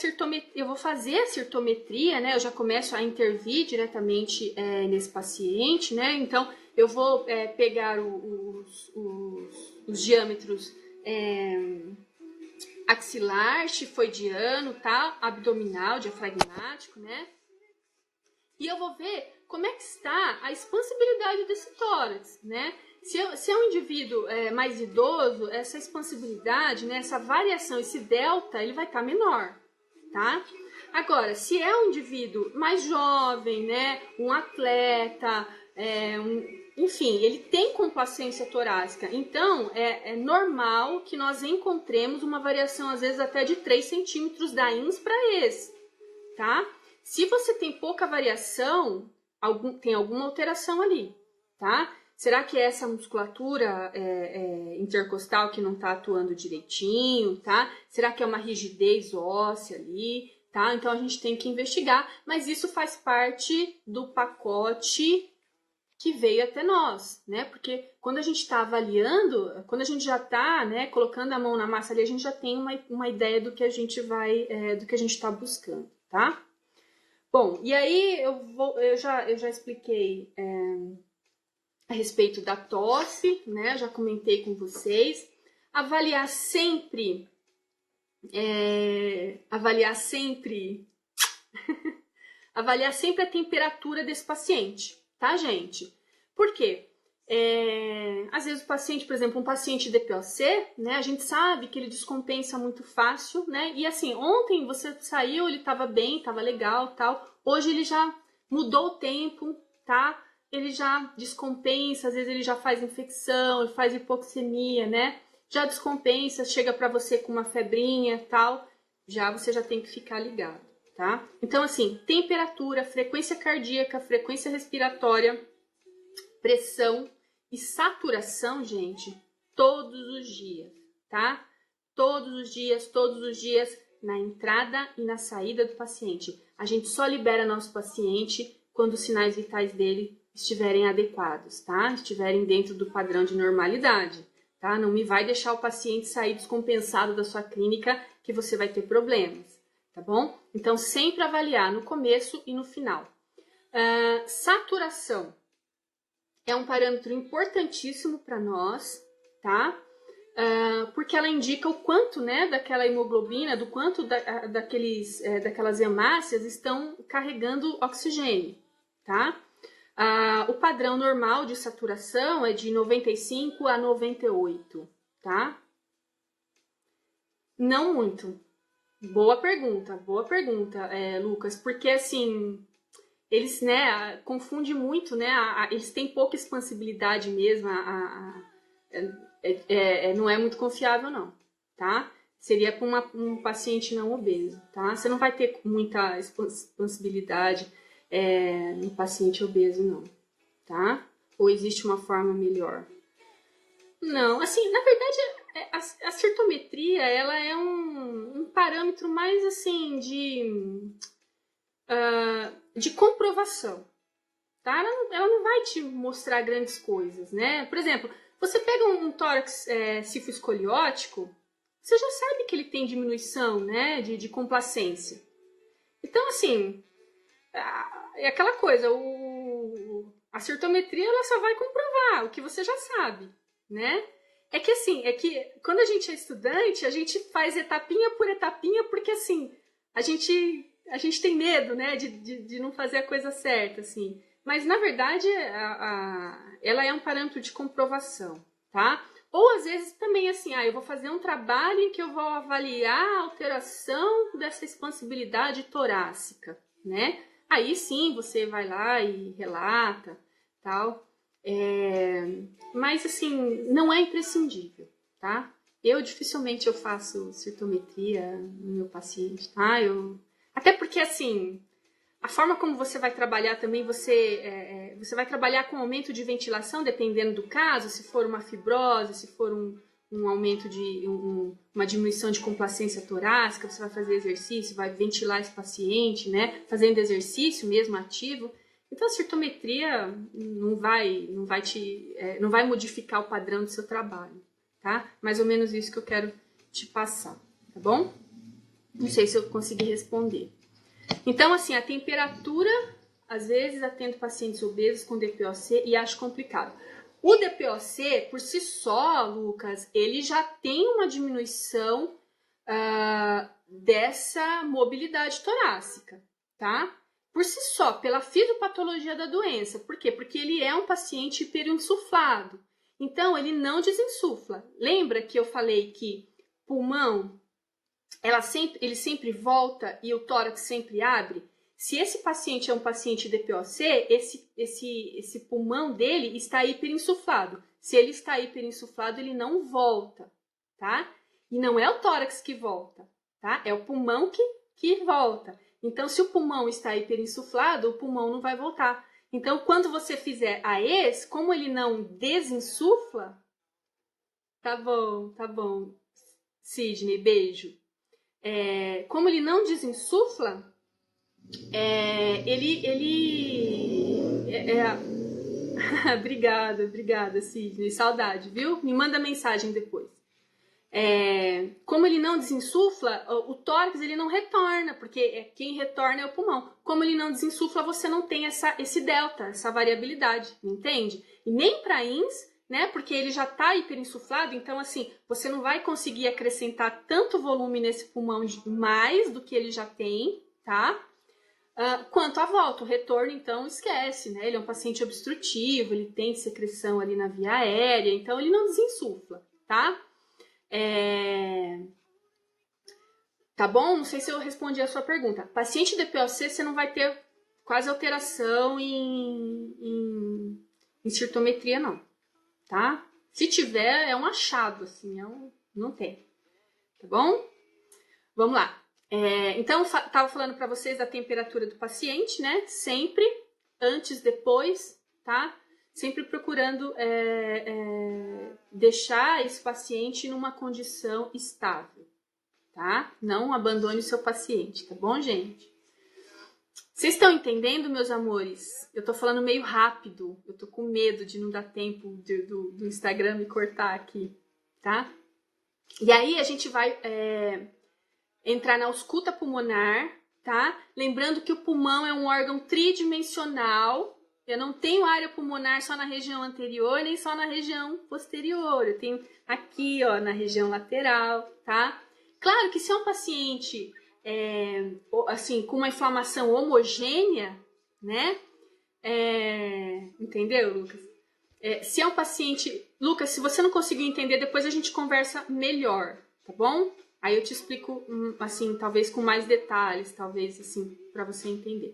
eu vou fazer a cirtometria, né? Eu já começo a intervir diretamente nesse paciente, né? Então, eu vou pegar os diâmetros axilar, tifoidiano, tá? Abdominal, diafragmático, né? E eu vou ver como é que está a expansibilidade desse tórax, né? Se é um indivíduo mais idoso, essa expansibilidade, né, essa variação, esse delta, ele vai estar menor, tá? Agora, se é um indivíduo mais jovem, né, um atleta, enfim, ele tem complacência torácica, então é normal que nós encontremos uma variação, às vezes, até de 3 centímetros da ins para ex, tá? Se você tem pouca variação, tem alguma alteração ali, tá? Será que é essa musculatura intercostal que não está atuando direitinho, tá? Será que é uma rigidez óssea ali, tá? Então, a gente tem que investigar, mas isso faz parte do pacote que veio até nós, né? Porque quando a gente está avaliando, quando a gente já está, né, colocando a mão na massa ali, a gente já tem uma ideia do que a gente do que a gente está buscando, tá? Bom, e aí eu já expliquei a respeito da tosse, né? Já comentei com vocês. Avaliar sempre a temperatura desse paciente, tá, gente? Por quê? Às vezes o paciente, por exemplo, um paciente DPOC, né? A gente sabe que ele descompensa muito fácil, né? E assim, ontem você saiu, ele estava bem, estava legal, tal. Hoje ele já mudou o tempo, tá? Ele já descompensa, às vezes ele já faz infecção, ele faz hipoxemia, né? Já descompensa, chega para você com uma febrinha, tal. Você já tem que ficar ligado, tá? Então, assim, temperatura, frequência cardíaca, frequência respiratória, pressão e saturação, gente, todos os dias, tá? Todos os dias, na entrada e na saída do paciente. A gente só libera nosso paciente quando os sinais vitais dele estiverem adequados, tá? Estiverem dentro do padrão de normalidade, tá? Não me vai deixar o paciente sair descompensado da sua clínica que você vai ter problemas, tá bom? Então, sempre avaliar no começo e no final. Saturação é um parâmetro importantíssimo para nós, tá? Porque ela indica o quanto, né, daquela hemoglobina, do quanto daquelas hemácias estão carregando oxigênio, tá? O padrão normal de saturação é de 95 a 98, tá? Não muito. Boa pergunta, Lucas, porque assim, eles, né, confundem muito, né, eles têm pouca expansibilidade mesmo, não é muito confiável não, tá? Seria para um paciente não obeso, tá? Você não vai ter muita expansibilidade no paciente obeso não, tá? Ou existe uma forma melhor? Não, assim, na verdade, a cirtometria, ela é um parâmetro mais, assim, de comprovação, tá? Ela não vai te mostrar grandes coisas, né? Por exemplo, você pega um tórax cifoescoliótico, você já sabe que ele tem diminuição, né, de complacência. Então, assim, é aquela coisa, a cirtometria ela só vai comprovar o que você já sabe, né? É que assim, quando a gente é estudante, a gente faz etapinha por etapinha, porque assim, a gente tem medo, né, de não fazer a coisa certa, assim. Mas, na verdade, ela é um parâmetro de comprovação, tá? Ou, às vezes, também assim, eu vou fazer um trabalho em que eu vou avaliar a alteração dessa expansibilidade torácica, né? Aí, sim, você vai lá e relata, tal. Mas, assim, não é imprescindível, tá? Dificilmente eu faço cirtometria no meu paciente, tá? Até porque, assim, a forma como você vai trabalhar também, você vai trabalhar com aumento de ventilação, dependendo do caso, se for uma fibrose, se for um aumento uma diminuição de complacência torácica, você vai fazer exercício, vai ventilar esse paciente, né? Fazendo exercício mesmo ativo. Então a cirtometria não vai modificar o padrão do seu trabalho, tá? Mais ou menos isso que eu quero te passar, tá bom? Não sei se eu consegui responder. Então, assim, a temperatura, às vezes atendo pacientes obesos com DPOC e acho complicado. O DPOC, por si só, Lucas, ele já tem uma diminuição dessa mobilidade torácica, tá? Por si só, pela fisiopatologia da doença. Por quê? Porque ele é um paciente hiperinsuflado. Então, ele não desinsufla. Lembra que eu falei que pulmão, ele sempre volta e o tórax sempre abre? Se esse paciente é um paciente DPOC, esse pulmão dele está hiperinsuflado. Se ele está hiperinsuflado, ele não volta, tá? E não é o tórax que volta, tá? É o pulmão que volta. Então, se o pulmão está hiperinsuflado, o pulmão não vai voltar. Então, quando você fizer a ex, como ele não desinsufla, tá bom, Sidney, beijo. Como ele não desinsufla, Obrigada, Sidney, saudade, viu? Me manda mensagem depois. Como ele não desinsufla, o tórax ele não retorna, porque quem retorna é o pulmão. Como ele não desinsufla, você não tem esse delta, essa variabilidade, entende? E nem para INS, né? Porque ele já está hiperinsuflado, então assim, você não vai conseguir acrescentar tanto volume nesse pulmão mais do que ele já tem, tá? Quanto à volta, o retorno, então, esquece, né? Ele é um paciente obstrutivo, ele tem secreção ali na via aérea, então ele não desinsufla, tá? Tá bom? Não sei se eu respondi a sua pergunta. Paciente DPOC, você não vai ter quase alteração em cirtometria, não, tá? Se tiver, é um achado, assim, não tem, tá bom? Vamos lá. Então, eu estava falando para vocês da temperatura do paciente, né? Sempre, antes, depois, tá? Sempre procurando deixar esse paciente numa condição estável, tá? Não abandone o seu paciente, tá bom, gente? Vocês estão entendendo, meus amores? Eu tô falando meio rápido, eu tô com medo de não dar tempo do Instagram me cortar aqui, tá? E aí a gente vai entrar na ausculta pulmonar, tá? Lembrando que o pulmão é um órgão tridimensional. Eu não tenho área pulmonar só na região anterior, nem só na região posterior. Eu tenho aqui, ó, na região lateral, tá? Claro que se é um paciente assim, com uma inflamação homogênea, né? Entendeu, Lucas? Se é um paciente... Lucas, se você não conseguiu entender, depois a gente conversa melhor, tá bom? Aí eu te explico, assim, talvez com mais detalhes, talvez, assim, para você entender.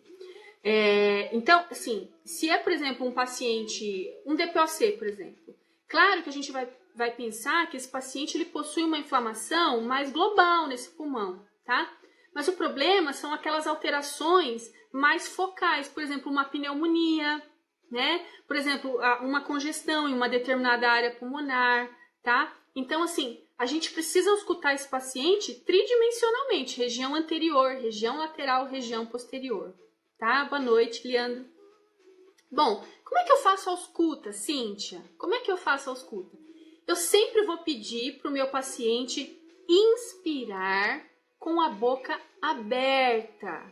Então, assim, se é, por exemplo, um paciente, um DPOC, por exemplo, claro que a gente vai pensar que esse paciente ele possui uma inflamação mais global nesse pulmão, tá? Mas o problema são aquelas alterações mais focais, por exemplo, uma pneumonia, né? Por exemplo, uma congestão em uma determinada área pulmonar, tá? Então, assim, a gente precisa auscultar esse paciente tridimensionalmente, região anterior, região lateral, região posterior, tá? Boa noite, Leandro. Bom, como é que eu faço a ausculta, Cíntia? Como é que eu faço a ausculta? Eu sempre vou pedir para o meu paciente inspirar com a boca aberta.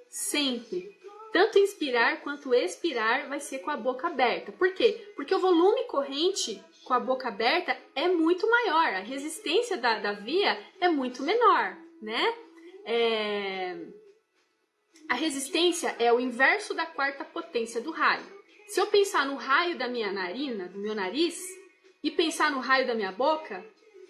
Sempre. Tanto inspirar quanto expirar vai ser com a boca aberta. Por quê? Porque o volume corrente com a boca aberta é muito maior. A resistência da via é muito menor, né? A resistência é o inverso da quarta potência do raio. Se eu pensar no raio da minha narina, do meu nariz, e pensar no raio da minha boca,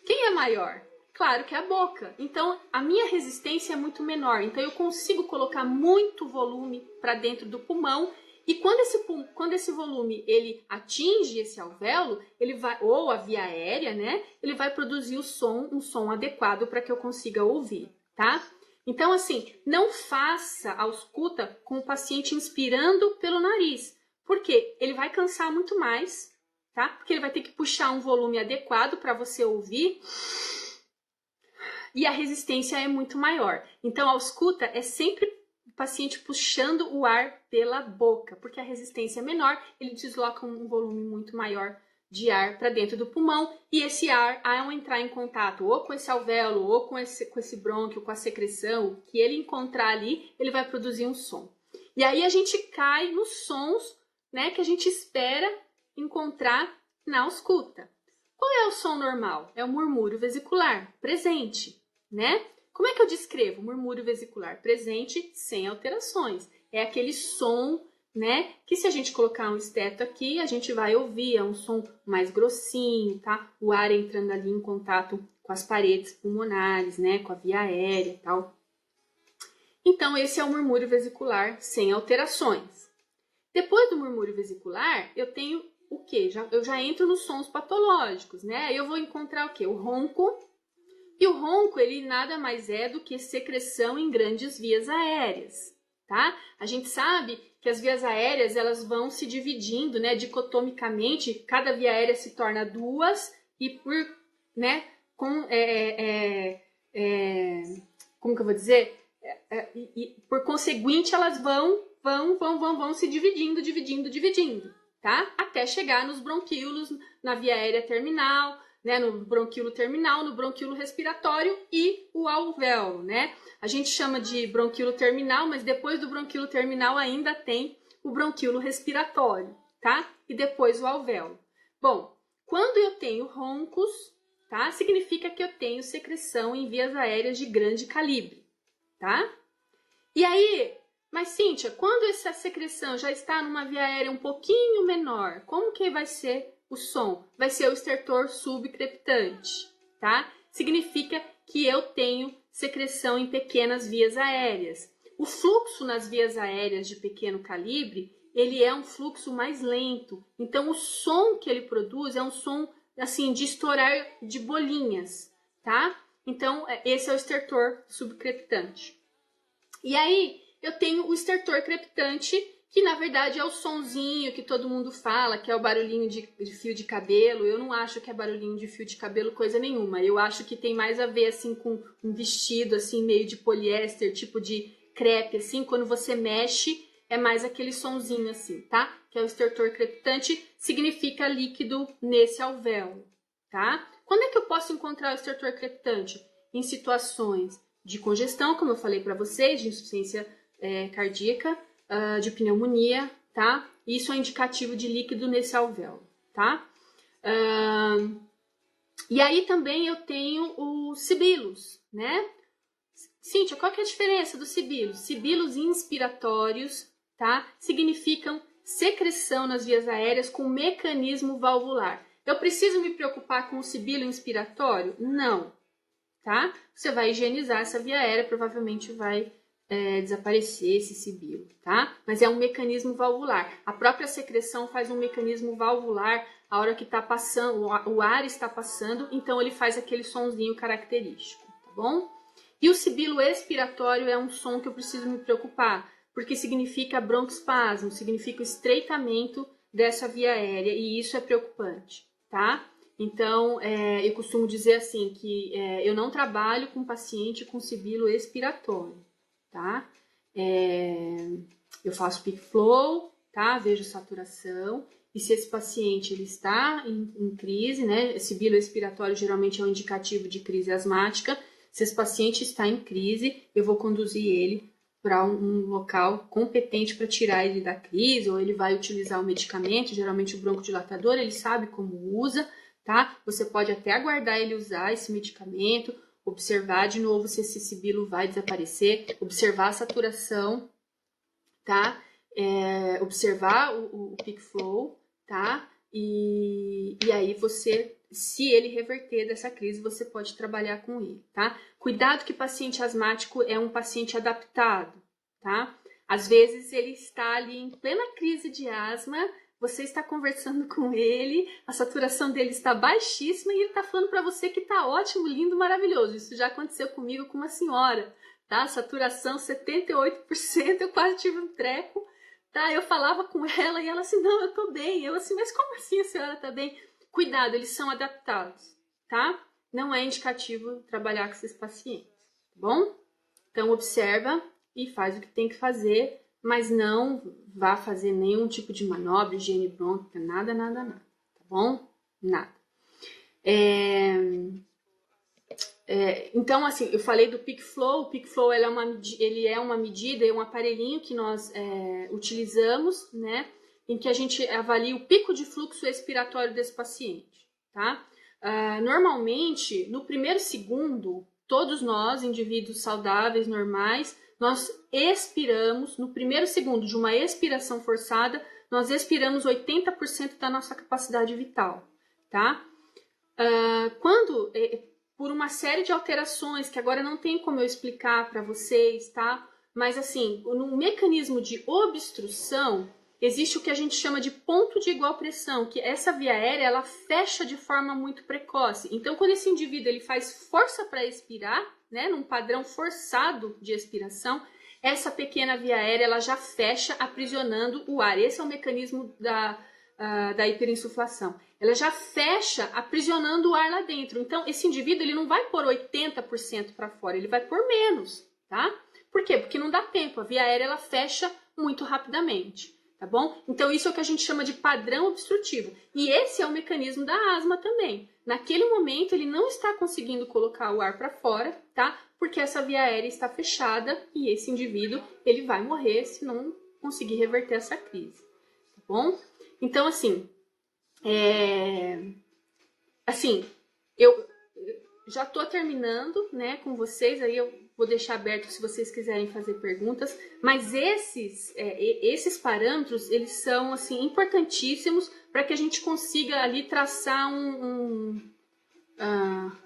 quem é maior? Claro que é a boca. Então, a minha resistência é muito menor. Então, eu consigo colocar muito volume para dentro do pulmão. E quando esse volume ele atinge esse alvéolo, ele vai, ou a via aérea, né? Ele vai produzir um som adequado para que eu consiga ouvir, tá? Então, assim, não faça a ausculta com o paciente inspirando pelo nariz. Por quê? Ele vai cansar muito mais, tá? Porque ele vai ter que puxar um volume adequado para você ouvir. E a resistência é muito maior. Então, a ausculta é sempre o paciente puxando o ar pela boca, porque a resistência é menor, ele desloca um volume muito maior de ar para dentro do pulmão, e esse ar, ao entrar em contato ou com esse alvéolo, ou com esse brônquio, com a secreção, que ele encontrar ali, ele vai produzir um som. E aí a gente cai nos sons, né, que a gente espera encontrar na ausculta. Qual é o som normal? É o murmúrio vesicular, presente, né? Como é que eu descrevo? Murmúrio vesicular presente, sem alterações. É aquele som, né? Que se a gente colocar um esteto aqui, a gente vai ouvir. É um som mais grossinho, tá? O ar entrando ali em contato com as paredes pulmonares, né? Com a via aérea e tal. Então, esse é o murmúrio vesicular sem alterações. Depois do murmúrio vesicular, eu tenho o quê? Eu já entro nos sons patológicos, né? Aí eu vou encontrar o quê? O ronco. E o ronco, ele nada mais é do que secreção em grandes vias aéreas, tá? A gente sabe que as vias aéreas, elas vão se dividindo, né, dicotomicamente, cada via aérea se torna duas e por, né, como que eu vou dizer? Por conseguinte, elas vão se dividindo, tá? Até chegar nos bronquíolos, na via aérea terminal, né, no bronquíolo terminal, no bronquíolo respiratório e o alvéolo, né? A gente chama de bronquíolo terminal, mas depois do bronquíolo terminal ainda tem o bronquíolo respiratório, tá? E depois o alvéolo. Bom, quando eu tenho roncos, tá? Significa que eu tenho secreção em vias aéreas de grande calibre, tá? E aí, mas Cíntia, quando essa secreção já está numa via aérea um pouquinho menor, como que vai ser o som? Vai ser o estertor subcrepitante, tá? Significa que eu tenho secreção em pequenas vias aéreas. O fluxo nas vias aéreas de pequeno calibre, ele é um fluxo mais lento. Então, o som que ele produz é um som, assim, de estourar de bolinhas, tá? Então, esse é o estertor subcrepitante. E aí, eu tenho o estertor crepitante, que na verdade é o sonzinho que todo mundo fala, que é o barulhinho de fio de cabelo. Eu não acho que é barulhinho de fio de cabelo coisa nenhuma. Eu acho que tem mais a ver assim com um vestido assim meio de poliéster, tipo de crepe assim, quando você mexe é mais aquele sonzinho assim, tá? Que é o estertor crepitante, significa líquido nesse alvéolo, tá? Quando é que eu posso encontrar o estertor crepitante? Em situações de congestão, como eu falei para vocês, de insuficiência cardíaca, de pneumonia, tá? Isso é indicativo de líquido nesse alvéolo, tá? E aí também eu tenho os sibilos, né? Cíntia, qual que é a diferença dos sibilos? Sibilos inspiratórios, tá? Significam secreção nas vias aéreas com mecanismo valvular. Eu preciso me preocupar com o sibilo inspiratório? Não, tá? Você vai higienizar essa via aérea, provavelmente vai desaparecer esse sibilo, tá? Mas é um mecanismo valvular. A própria secreção faz um mecanismo valvular a hora que está passando, o ar está passando, então ele faz aquele sonzinho característico, tá bom? E o sibilo expiratório é um som que eu preciso me preocupar, porque significa broncoespasmo, significa o estreitamento dessa via aérea, e isso é preocupante, tá? Então, eu costumo dizer assim, que eu não trabalho com paciente com sibilo expiratório, tá? Eu faço peak flow, tá? Vejo saturação, e se esse paciente ele está em crise, né? Sibilo expiratório geralmente é um indicativo de crise asmática. Se esse paciente está em crise, eu vou conduzir ele para um local competente para tirar ele da crise, ou ele vai utilizar o medicamento, geralmente o broncodilatador, ele sabe como usa, tá? Você pode até aguardar ele usar esse medicamento, observar de novo se esse sibilo vai desaparecer, observar a saturação, tá? Observar o peak flow, tá? E aí você, se ele reverter dessa crise, você pode trabalhar com ele, tá? Cuidado que paciente asmático é um paciente adaptado, tá? Às vezes ele está ali em plena crise de asma, você está conversando com ele, a saturação dele está baixíssima e ele está falando para você que está ótimo, lindo, maravilhoso. Isso já aconteceu comigo com uma senhora, tá? Saturação 78%, eu quase tive um treco. Tá, eu falava com ela e ela assim, não, eu tô bem. Eu assim, mas como assim a senhora tá bem? Cuidado, eles são adaptados, tá? Não é indicativo trabalhar com esses pacientes, tá bom? Então, observa e faz o que tem que fazer, mas não vá fazer nenhum tipo de manobra, higiene brônquica, nada, tá bom? Nada. Então, assim, eu falei do Peak Flow. O Peak Flow ele é uma medida, é um aparelhinho que nós utilizamos, né? Em que a gente avalia o pico de fluxo expiratório desse paciente, tá? Normalmente, no primeiro segundo, todos nós, indivíduos saudáveis, normais, nós expiramos, no primeiro segundo de uma expiração forçada, nós expiramos 80% da nossa capacidade vital, tá? Quando... por uma série de alterações que agora não tem como eu explicar para vocês, tá? Mas assim, no mecanismo de obstrução, existe o que a gente chama de ponto de igual pressão, que essa via aérea, ela fecha de forma muito precoce. Então, quando esse indivíduo ele faz força para expirar, né, num padrão forçado de expiração, essa pequena via aérea, ela já fecha aprisionando o ar. Esse é o mecanismo da hiperinsuflação. Ela já fecha aprisionando o ar lá dentro. Então, esse indivíduo ele não vai pôr 80% para fora, ele vai pôr menos, tá? Por quê? Porque não dá tempo, a via aérea ela fecha muito rapidamente, tá bom? Então, isso é o que a gente chama de padrão obstrutivo. E esse é o mecanismo da asma também. Naquele momento, ele não está conseguindo colocar o ar para fora, tá? Porque essa via aérea está fechada e esse indivíduo ele vai morrer se não conseguir reverter essa crise, tá bom? Então, assim, eu já estou terminando, né, com vocês, aí eu vou deixar aberto se vocês quiserem fazer perguntas, mas esses parâmetros, eles são, assim, importantíssimos para que a gente consiga ali traçar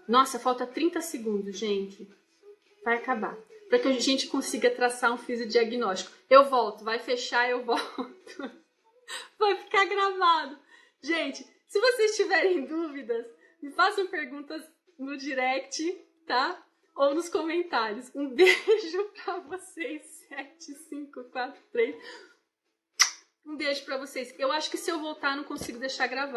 nossa, falta 30 segundos, gente, vai acabar. Para que a gente consiga traçar um fisiodiagnóstico. Eu volto, vai fechar, eu volto. Vai ficar gravado. Gente, se vocês tiverem dúvidas, me façam perguntas no direct, tá? Ou nos comentários. Um beijo pra vocês. 7, 5, 4, 3. Um beijo para vocês. Eu acho que se eu voltar, não consigo deixar gravar.